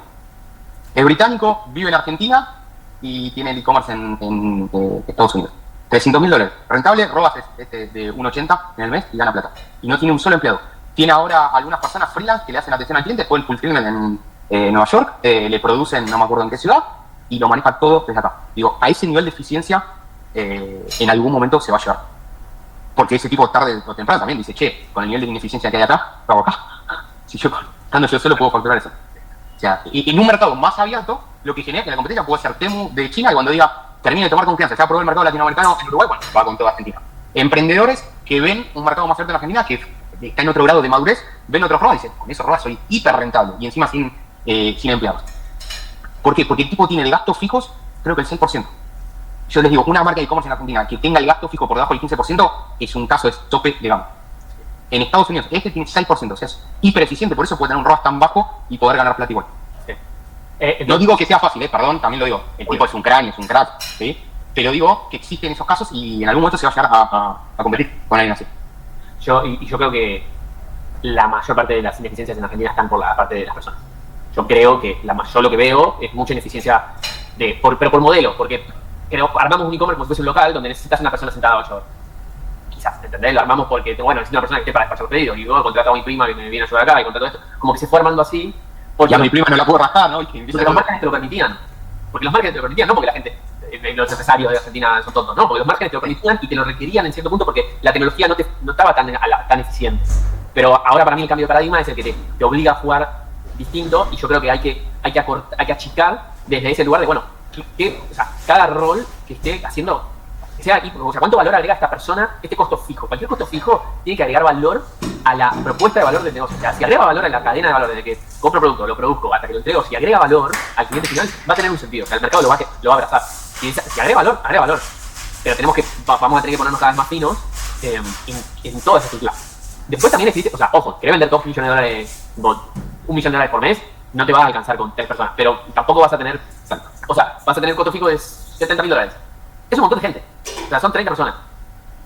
Es británico, vive en Argentina y tiene el e-commerce en Estados Unidos. $300.000. Rentable, robas de 1.80 en el mes y gana plata. Y no tiene un solo empleado. Tiene ahora algunas personas freelance que le hacen atención al cliente, después el fulfillment en Nueva York, le producen, no me acuerdo en qué ciudad, y lo maneja todo desde acá. Digo, a ese nivel de eficiencia en algún momento se va a llevar. Porque ese tipo tarde o temprano también dice, che, con el nivel de ineficiencia que hay acá, lo hago acá. Si yo, estando yo solo, puedo facturar eso. O sea, en un mercado más abierto, lo que genera que la competencia puede ser Temu de China, y cuando diga, termine de tomar confianza, ya probó el mercado latinoamericano en Uruguay, bueno, va con toda Argentina. Emprendedores que ven un mercado más abierto en Argentina, que está en otro grado de madurez, ven otros ROAS y dicen, con esos ROAS soy hiper rentable, y encima sin empleados. ¿Por qué? Porque el tipo tiene de gastos fijos, creo que el 6%. Yo les digo, una marca de e-commerce en Argentina que tenga el gasto fijo por debajo del 15% es un caso de tope de gama. En Estados Unidos, este tiene 6%, o sea, es hiper eficiente, por eso puede tener un ROAS tan bajo y poder ganar plata igual. Sí. No digo que sea fácil, perdón, también lo digo. El tipo es un cráneo, es un crack, ¿sí? Pero digo que existen esos casos y en algún momento se va a llegar a competir con alguien así. Yo creo que la mayor parte de las ineficiencias en Argentina están por la parte de las personas. Yo creo que yo lo que veo es mucha ineficiencia, pero por modelo, porque armamos un e-commerce como si fuese un local donde necesitas una persona sentada 8 horas. Quizás, ¿entendés? Lo armamos porque, bueno, necesito una persona que esté para despachar los pedidos, y luego contrato a mi prima que me viene a ayudar acá, y contrato esto. Como que se fue armando así. Porque a mi prima no la puedo rajar, ¿no? Porque los márgenes te lo permitían. Porque los márgenes te lo permitían, no porque la gente, los empresarios de Argentina son tontos, no, porque los márgenes te lo permitían y te lo requerían en cierto punto porque la tecnología no estaba tan eficiente. Pero ahora para mí el cambio de paradigma es el que te obliga a jugar distinto, y yo creo que hay que achicar desde ese lugar de, bueno, o sea, cada rol que esté haciendo, que sea aquí, o sea, cuánto valor agrega esta persona, este costo fijo. Cualquier costo fijo tiene que agregar valor a la propuesta de valor del negocio. O sea, si agrega valor a la cadena de valor, desde que compro producto, lo produzco, hasta que lo entrego, si agrega valor al cliente final, va a tener un sentido. O sea, el mercado lo va a abrazar. Si agrega valor, agrega valor. Pero vamos a tener que ponernos cada vez más finos en toda esa estructura. Después también existe, o sea, ojo, querés vender $2 millones, $1 millón por mes, no te vas a alcanzar con 3 personas, pero tampoco vas a tener, o sea, vas a tener un costo fijo de $70.000. Es un montón de gente, o sea, son 30 personas.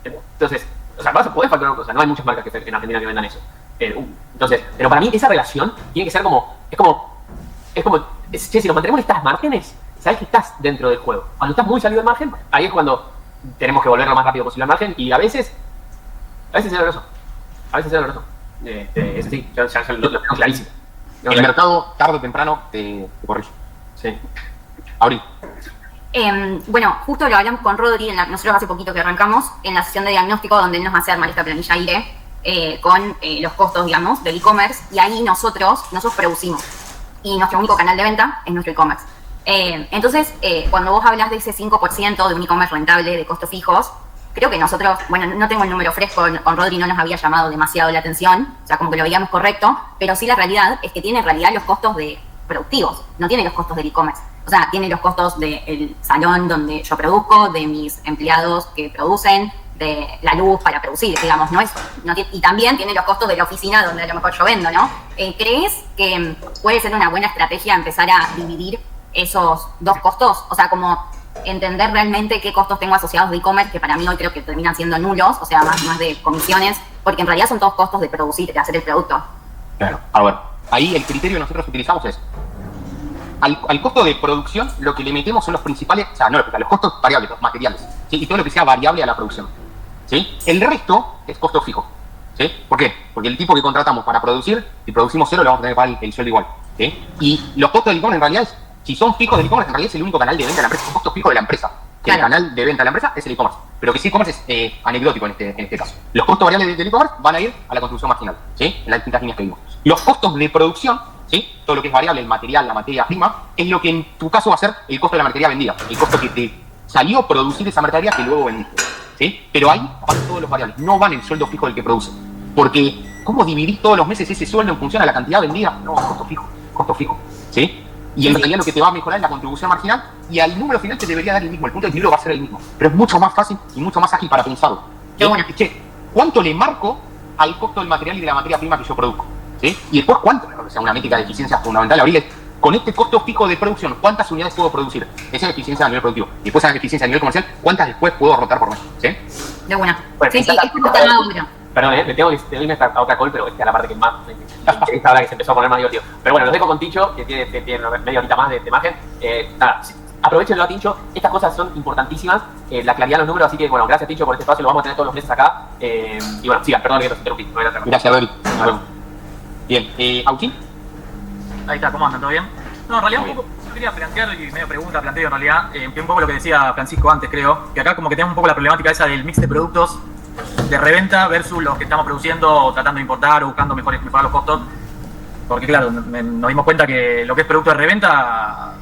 Entonces, o sea, vas a poder facturar, o sea, no hay muchas marcas en Argentina que vendan eso. Entonces, pero para mí esa relación tiene que ser si nos mantenemos en estas márgenes, sabes que estás dentro del juego. Cuando estás muy salido del margen, ahí es cuando tenemos que volver lo más rápido posible al margen, y a veces es doloroso. Es así, ya lo tengo clarísimo. El mercado, tarde o temprano, te corrige. Sí. Abril. Bueno, justo lo hablamos con Rodri, nosotros hace poquito que arrancamos, en la sesión de diagnóstico, donde él nos hace armar esta planilla aire con los costos, digamos, del e-commerce, y ahí nosotros producimos. Y nuestro único canal de venta es nuestro e-commerce. Entonces, cuando vos hablas de ese 5% de un e-commerce rentable de costos fijos, creo que nosotros, bueno, no tengo el número fresco, con Rodri no nos había llamado demasiado la atención, o sea, como que lo veíamos correcto, pero sí la realidad es que tiene en realidad los costos de productivos, no tiene los costos del e-commerce. O sea, tiene los costos del salón donde yo produzco, de mis empleados que producen, de la luz para producir, digamos, y también tiene los costos de la oficina donde a lo mejor yo vendo, ¿no? ¿Crees que puede ser una buena estrategia empezar a dividir esos dos costos? O sea, como entender realmente qué costos tengo asociados de e-commerce, que para mí hoy creo que terminan siendo nulos, o sea, más de comisiones, porque en realidad son todos costos de producir, de hacer el producto. Claro. A ver, ahí el criterio que nosotros utilizamos es al costo de producción, lo que le metemos son los principales, o sea, no los costos variables, los materiales, ¿sí? Y todo lo que sea variable a la producción, ¿sí? El resto es costo fijo, ¿sí? ¿Por qué? Porque el tipo que contratamos para producir, si producimos cero, le vamos a tener que pagar el sueldo igual, ¿sí? Y los costos del e-commerce en realidad, si son fijos del e-commerce, en realidad es el único canal de venta de la empresa, son costos fijos de la empresa. Que el canal de venta de la empresa es el e-commerce. Pero que sí, e-commerce es anecdótico en este caso. Los costos variables del e-commerce van a ir a la construcción marginal, ¿sí? En las distintas líneas que vimos. Los costos de producción, ¿sí? Todo lo que es variable, el material, la materia prima, es lo que en tu caso va a ser el costo de la mercadería vendida. El costo que te salió producir esa mercadería que luego vendiste, ¿sí? Pero ahí van todos los variables, no van el sueldo fijo del que produce. Porque, ¿cómo dividir todos los meses ese sueldo en función a la cantidad vendida? No, costo fijo, ¿sí? Y en realidad lo que te va a mejorar es la contribución marginal y al número final te debería dar el mismo, el punto de equilibrio va a ser el mismo. Pero es mucho más fácil y mucho más ágil para pensarlo. Che, ¿cuánto le marco al costo del material y de la materia prima que yo produzco? ¿Sí? Y después, ¿cuánto? O sea, una métrica de eficiencia fundamental, Abril, es con este costo fijo de producción, ¿cuántas unidades puedo producir? Esa es eficiencia a nivel productivo. Y después, esa eficiencia a nivel comercial, ¿cuántas después puedo rotar por mes? ¿Sí? De una. Bueno, Sí, esto está maduro. Perdón, me tengo que irme a otra call, pero esta es la parte que más esta hora que se empezó a poner más divertido. Pero bueno, los dejo con Tincho, que tiene media horita más de margen. Nada, aprovechenlo a Tincho, estas cosas son importantísimas, la claridad de los números, así que bueno, gracias Tincho por este espacio, lo vamos a tener todos los meses acá. Y bueno, sigan, perdón que los interrumpí. No era gracias, Rodri. Nos vemos. Bien, ¿Auchi? Ahí está, ¿cómo andan? ¿Todo bien? No, en realidad un poco, yo quería plantear, y medio pregunta planteo en realidad, un poco lo que decía Francisco antes, creo, que acá como que tenemos un poco la problemática esa del mix de productos de reventa versus los que estamos produciendo o tratando de importar o buscando mejorar los costos. Porque claro, nos dimos cuenta que lo que es producto de reventa,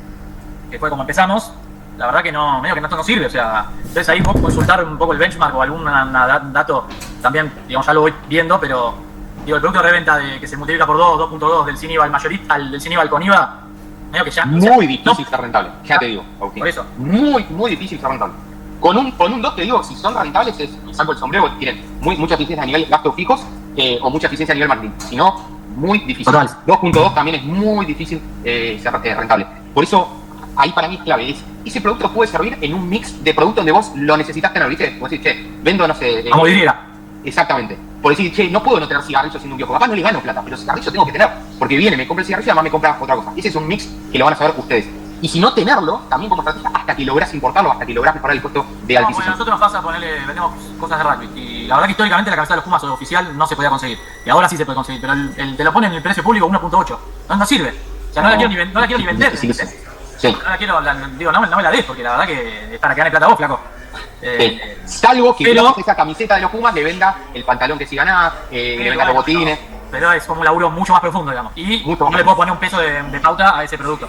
que fue como empezamos, la verdad que no, medio que esto no sirve. O sea, entonces ahí vos consultar un poco el benchmark o algún dato, también, digamos, ya lo voy viendo, pero digo, el producto de reventa que se multiplica por 2.2 del sin IVA al mayorista, del sin IVA al con IVA, medio que ya... Muy difícil ser rentable, ya te digo, Agustín. Por eso. Muy difícil ser rentable. Con un 2 te digo, si son rentables, me saco el sombrero, tienen mucha eficiencia a nivel gastos fijos o mucha eficiencia a nivel marketing. Si no, muy difícil. 2.2 también es muy difícil ser rentable. Por eso, ahí para mí es clave. Ese producto puede servir en un mix de productos donde vos lo necesitas tener, ¿viste? Vos decís, che, vendo, no sé... Como vidriera. Exactamente. Por decir, che, no puedo no tener cigarrillos siendo un kiosco. Capaz no le gano plata, pero cigarrillos tengo que tener. Porque viene, me compra el cigarrillo y además me compra otra cosa. Ese es un mix que lo van a saber ustedes. Y si no tenerlo, también como estrategia, hasta que lográs importarlo, hasta que lográs mejorar el costo de adquisición. Bueno, a nosotros nos pasa ponerle, vendemos cosas de rugby. Y la verdad que históricamente la camiseta de los Pumas oficial no se podía conseguir. Y ahora sí se puede conseguir. Pero te lo ponen en el precio público 1.8. No sirve. O sea, no la quiero ni vender. Sí. No la quiero, no me la des, porque la verdad que es para que gane plata vos, flaco. Salvo que esa camiseta de los Pumas le venda el pantalón que sí ganás, le venda los botines. Pero es como un laburo mucho más profundo, digamos. Y no le puedo poner un peso de pauta a ese producto.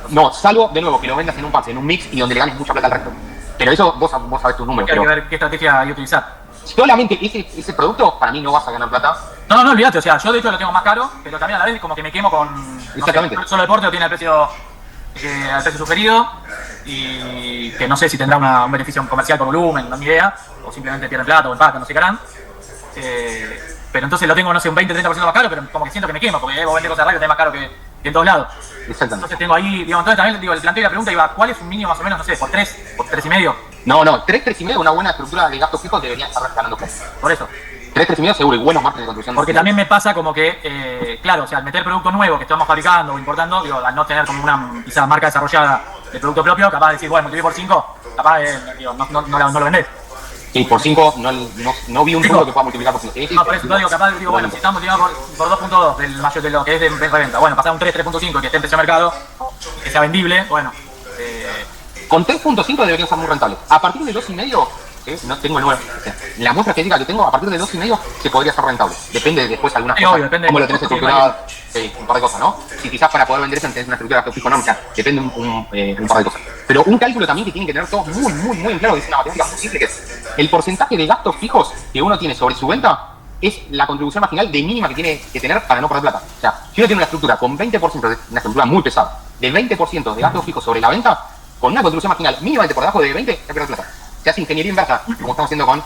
No, salvo, de nuevo, que lo vendas en un pase, en un mix y donde le ganes mucha plata al resto. Pero eso vos sabés tus números. Hay que ver qué estrategia hay que utilizar. Solamente ese producto, para mí no vas a ganar plata. No, olvídate, o sea, yo de hecho lo tengo más caro, pero también a la vez como que me quemo con... Exactamente. No sé, solo deporte lo tiene al precio sugerido y que no sé si tendrá un beneficio comercial por volumen, no ni idea, o simplemente pierden plata o empatan, no sé qué harán. Pero entonces lo tengo, no sé, un 20-30% más caro, pero como que siento que me quemo, porque vos vendés cosas raras que tenés más caro que en todos lados. Exactamente. Entonces tengo ahí, digamos, entonces también el planteo y la pregunta iba, ¿cuál es un mínimo más o menos, no sé, por 3, por 3,5? No, 3,5, una buena estructura de gastos fijos debería estar ganando plata. Por eso. 3,5 seguro y buenos márgenes de construcción. Porque también me pasa como que, claro, o sea, al meter producto nuevo que estamos fabricando o importando, digo, al no tener como una quizás marca desarrollada de producto propio, capaz de decir, bueno, multipliqué por 5, capaz digo, no lo vendés. Sí, por 5 no vi un rubro que pueda multiplicar por 5. No, por eso yo digo, capaz digo, bueno, si estamos multiplicando por 2.2 del mayor de lo que es de reventa, bueno, pasar un 3.5 que esté en precio de mercado, que sea vendible, bueno. Con 3.5 deberían ser muy rentables. A partir de 2,5 ¿sí? No tengo el número. O sea, la muestra estadística que tengo, a partir de 2,5 se podría ser rentable. Depende de después algunas Sí, cosas. obvio, depende Cómo de lo tenés cómo estructurado. Sí, un par de cosas, ¿no? Si quizás para poder vender eso tenés una estructura de gasto fijo, no, o sea, depende un par de cosas. Pero un cálculo también que tienen que tener todos muy en claro, que es una matemática muy simple, que es el porcentaje de gastos fijos que uno tiene sobre su venta es la contribución marginal de mínima que tiene que tener para no perder plata. O sea, si uno tiene una estructura con 20%, de una estructura muy pesada, de 20% de gastos fijos sobre la venta, con una contribución marginal mínimamente por debajo de 20, ya pierde plata. Se hace ingeniería inversa, como estamos haciendo con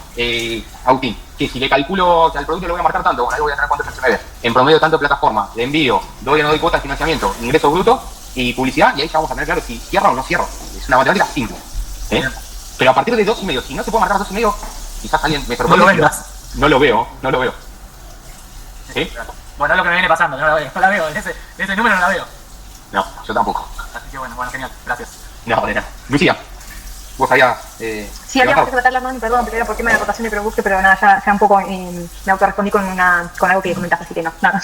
Autin, que si le calculo que al producto le voy a marcar tanto, bueno, ahí voy a tener cuánto se me ve. En promedio, tanto plataforma, de envío, doy o no doy cuota de financiamiento, ingresos brutos y publicidad, y ahí ya vamos a tener claro si cierra o no cierra. Es una matemática simple. Pero a partir de 2,5, si no se puede marcar 2,5, quizás alguien me propone. No lo vendas. No lo veo. ¿Sí? Bueno, es lo que me viene pasando, no la veo, de ese número no la veo. No, yo tampoco. Así que bueno, genial, gracias. No, de nada. Lucía, vos habías... Sí, había que tratar la mano, perdón, pero era por tema de rotación de producto, pero nada, ya un poco me autorrespondí con algo que comentaste, así que no, nada.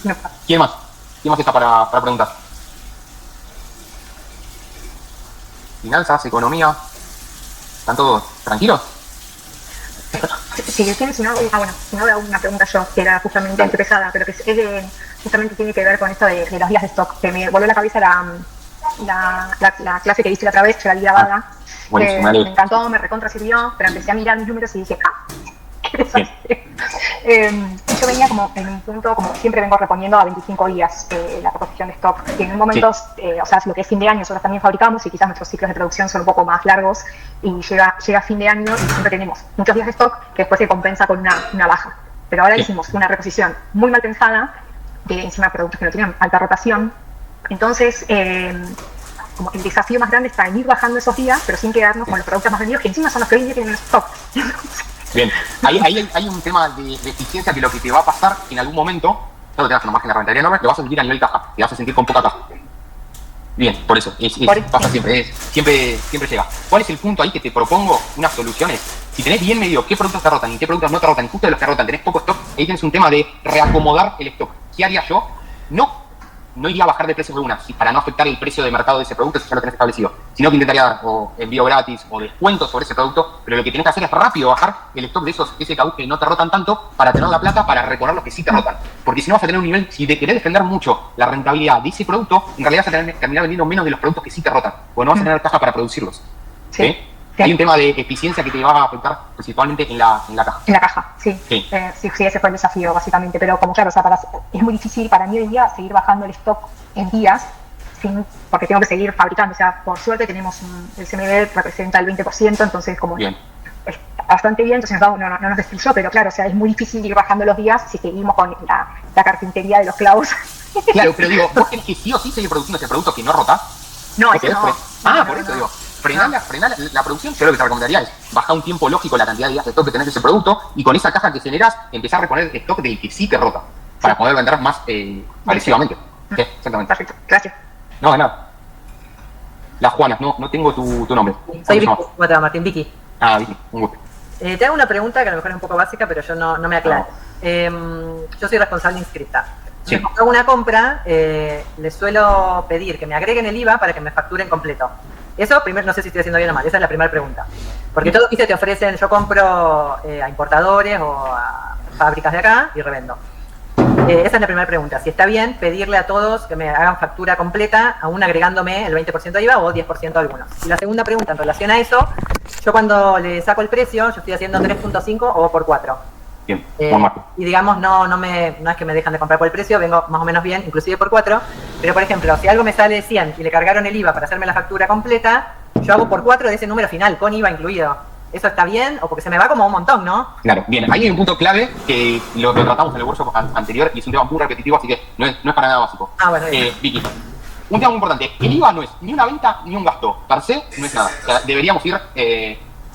No. ¿Quién más está para preguntar? Finanzas, economía. ¿Están todos tranquilos? Sí, si no hago una pregunta yo, que era justamente pesada, pero que justamente tiene que ver con esto de los días de stock, que me voló la cabeza la clase que diste la otra vez, que la vi grabada. Buenísimo, me encantó, me recontra sirvió, pero empecé a mirar mis números y dije, yo venía como en un punto, como siempre vengo reponiendo a 25 días la reposición de stock, y en un momento, o sea, lo que es fin de año, nosotros también fabricamos y quizás nuestros ciclos de producción son un poco más largos y llega fin de año y siempre tenemos muchos días de stock que después se compensa con una baja. Pero ahora hicimos una reposición muy mal pensada de encima productos que no tienen alta rotación. Entonces, como el desafío más grande está en ir bajando esos días, pero sin quedarnos con los productos más vendidos, que encima son los que hoy en día tienen stock. Bien, ahí hay un tema de eficiencia que lo que te va a pasar en algún momento, claro, tengas una margen de rentabilidad enorme, lo vas a sentir a nivel caja, te vas a sentir con poca caja. Bien, por eso, pasa siempre, siempre llega. ¿Cuál es el punto ahí que te propongo unas soluciones? Si tenés bien medido qué productos te rotan y qué productos no te rotan, y justo de los que rotan tenés poco stock, ahí tienes un tema de reacomodar el stock. ¿Qué haría yo? No iría a bajar de precio de una, para no afectar el precio de mercado de ese producto si ya lo tenés establecido, sino que intentaría o envío gratis o descuentos sobre ese producto, pero lo que tenés que hacer es rápido bajar el stock de esos SKU que no te rotan tanto para tener la plata para reponer los que sí te rotan. Porque si no vas a tener un nivel, si te querés defender mucho la rentabilidad de ese producto, en realidad vas a terminar vendiendo menos de los productos que sí te rotan, porque no vas a tener caja para producirlos. ¿Sí? Hay un tema de eficiencia que te va a afectar principalmente en la caja. En la caja, sí. Sí, ese fue el desafío, básicamente. Pero como claro, o sea, es muy difícil para mí hoy en día seguir bajando el stock en días, porque tengo que seguir fabricando. O sea, por suerte tenemos el CMB representa el 20%, entonces como bien. Es bastante bien, entonces no nos destruyó, pero claro, o sea, es muy difícil ir bajando los días si seguimos con la carpintería de los clavos. Claro, pero digo, ¿vos tenés que sí o sí seguir produciendo ese producto que no rotás? No, eso no. Por eso digo. Frenar la producción, yo lo que te recomendaría es bajar un tiempo lógico la cantidad de días de stock que tenés de ese producto y con esa caja que generas empezar a reponer stock del que sí te rota para poder vender más agresivamente. Sí, exactamente. Perfecto, gracias. No, de nada. Las Juanas, no tengo tu nombre. Soy Vicky, Martín, Vicky. Vicky, un gusto. Te hago una pregunta que a lo mejor es un poco básica, pero yo no me aclaro. Yo soy responsable inscripta. Sí. Cuando hago una compra, les suelo pedir que me agreguen el IVA para que me facturen completo. Eso, primero, no sé si estoy haciendo bien o mal, esa es la primera pregunta. Porque todos te ofrecen, yo compro a importadores o a fábricas de acá y revendo. Esa es la primera pregunta. Si está bien pedirle a todos que me hagan factura completa, aún agregándome el 20% de IVA o 10% a algunos. Y la segunda pregunta en relación a eso, yo cuando le saco el precio, yo estoy haciendo 3.5 o por 4. Bien, y digamos, no es que me dejan de comprar por el precio, vengo más o menos bien, inclusive por 4, pero por ejemplo, si algo me sale 100 y le cargaron el IVA para hacerme la factura completa, yo hago por 4 de ese número final, con IVA incluido. ¿Eso está bien? O porque se me va como un montón, ¿no? Claro, bien, ahí hay un punto clave que lo tratamos en el workshop anterior y es un tema muy repetitivo, así que no es para nada básico. Bueno, Vicky, un tema muy importante, el IVA no es ni una venta ni un gasto, per se no es nada. O sea, deberíamos ir,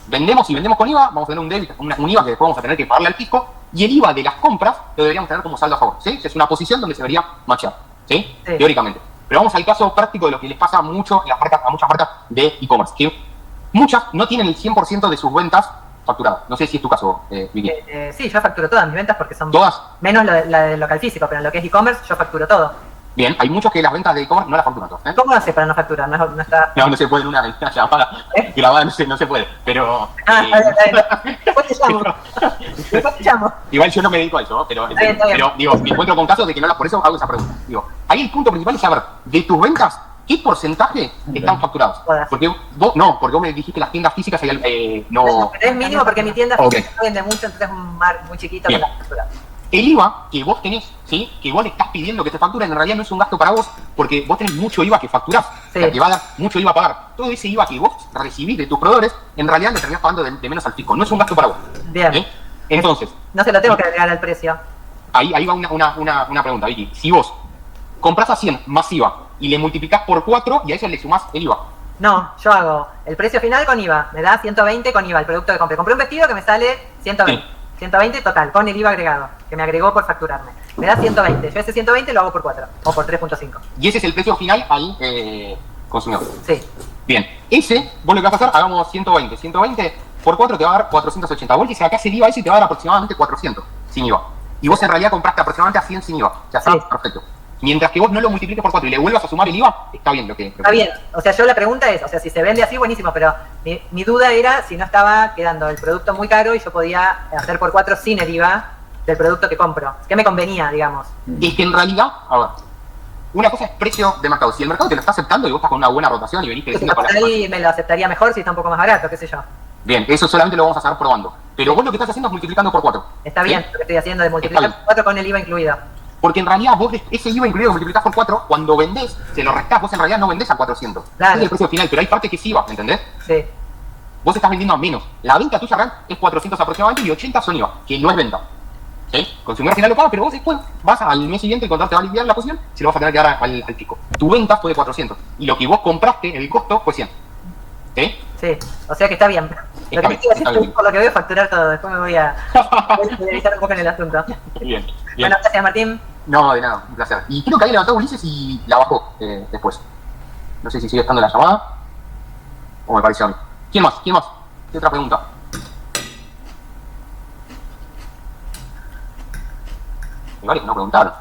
vendemos con IVA, vamos a tener un débito, un IVA que después vamos a tener que pagarle al fisco, y el IVA de las compras lo deberíamos tener como saldo a favor, ¿sí? Es una posición donde se debería matchar, ¿sí? Teóricamente. Pero vamos al caso práctico de lo que les pasa mucho a muchas marcas de e-commerce, que muchas no tienen el 100% de sus ventas facturadas. No sé si es tu caso, Vicky. Sí, yo facturo todas mis ventas porque son ¿Todas? menos la del local físico, pero en lo que es e-commerce yo facturo todo. Bien, hay muchos que las ventas de e-commerce no las facturan todas, ¿eh? ¿Cómo hace para no facturar? No está... No se puede en una llamada grabada, no se puede, pero... Está bien. Después te llamo. Después te llamo. Igual yo no me dedico a eso, ¿no? Pero digo, me encuentro con casos de que no las... Por eso hago esa pregunta. Digo, ahí el punto principal es saber, de tus ventas, ¿qué porcentaje están facturados? porque vos me dijiste que las tiendas físicas no... Pero es mínimo porque mi tienda Okay. no vende mucho, entonces es un mar muy chiquito que la factura. El IVA que vos tenés, ¿sí? Que vos le estás pidiendo que te facturen, en realidad no es un gasto para vos, porque vos tenés mucho IVA que facturás, Sí. o sea, que va a dar mucho IVA a pagar. Todo ese IVA que vos recibís de tus proveedores, en realidad le terminás pagando de menos al fisco, no es un gasto para vos. Bien. ¿Eh? Entonces, No se lo tengo que agregar al precio. ahí va una pregunta, Vicky. Si vos comprás a 100 más IVA y le multiplicás por 4 y a eso le sumás el IVA. No, yo hago el precio final con IVA. Me da 120 con IVA el producto que compré. Compré un vestido que me sale 120. Sí. 120 total, con el IVA agregado, que me agregó por facturarme. Me da 120. Yo ese 120 lo hago por 4 o por 3.5. Y ese es el precio final al consumidor. Sí. Bien, ese, vos lo que vas a hacer, hagamos 120. 120 por 4 te va a dar 480. Vos le sacás el IVA ese y te va a dar aproximadamente 400 sin IVA. Y vos en realidad compraste aproximadamente a 100 sin IVA. Ya está, Sí. perfecto. Mientras que vos no lo multipliques por 4 y le vuelvas a sumar el IVA, está bien lo que... Está bien. O sea, yo la pregunta es, o sea, si se vende así, buenísimo, pero mi duda era si no estaba quedando el producto muy caro y yo podía hacer por 4 sin el IVA del producto que compro. ¿Qué me convenía, digamos? Es que en realidad, a ver, una cosa es precio de mercado. Si el mercado te lo está aceptando y vos estás con una buena rotación y venís creciendo Por con ahí me lo aceptaría mejor si está un poco más barato, qué sé yo. Bien, eso solamente lo vamos a estar probando. Pero vos lo que estás haciendo es multiplicando por 4. Está bien lo que estoy haciendo de multiplicar Está por 4 con el IVA incluido. Porque en realidad vos ese IVA incluido multiplicás por 4, cuando vendés, se lo restás, vos en realidad no vendés a 400. Claro. Ese es el precio final, pero hay parte que es IVA, ¿me entendés? Sí. Vos estás vendiendo a menos. La venta tuya real es 400 aproximadamente y 80 son IVA, que no es venta. ¿Sí? El consumidor final lo paga, pero vos después vas al mes siguiente, el contrato te va a liquidar la posición, se lo vas a tener que dar al pico. Tu venta fue de 400 y lo que vos compraste, el costo fue 100. ¿Sí? Sí, o sea que está bien. Lo que estoy haciendo es por lo que voy a facturar todo, después me voy a revisar un poco en el asunto. Bien. Bueno, gracias Martín. No, de nada, un placer. Y creo que ahí levantó Ulises y la bajó después. No sé si sigue estando la llamada o me pareció a mí. ¿Quién más? ¿Quién más? ¿Qué otra pregunta? Hay varios que no preguntaron.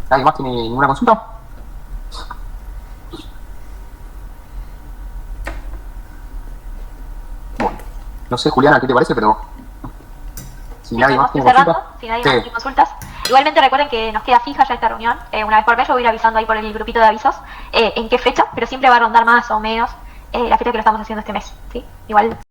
¿Nadie más tiene ninguna consulta? Bueno, no sé, Juliana, ¿qué te parece? Pero si nadie más tiene cerrando, consulta. si nadie más tiene consultas. Igualmente recuerden que nos queda fija ya esta reunión. Una vez por mes yo voy a ir avisando ahí por el grupito de avisos en qué fecha, pero siempre va a rondar más o menos la fecha que lo estamos haciendo este mes. ¿Sí? Igual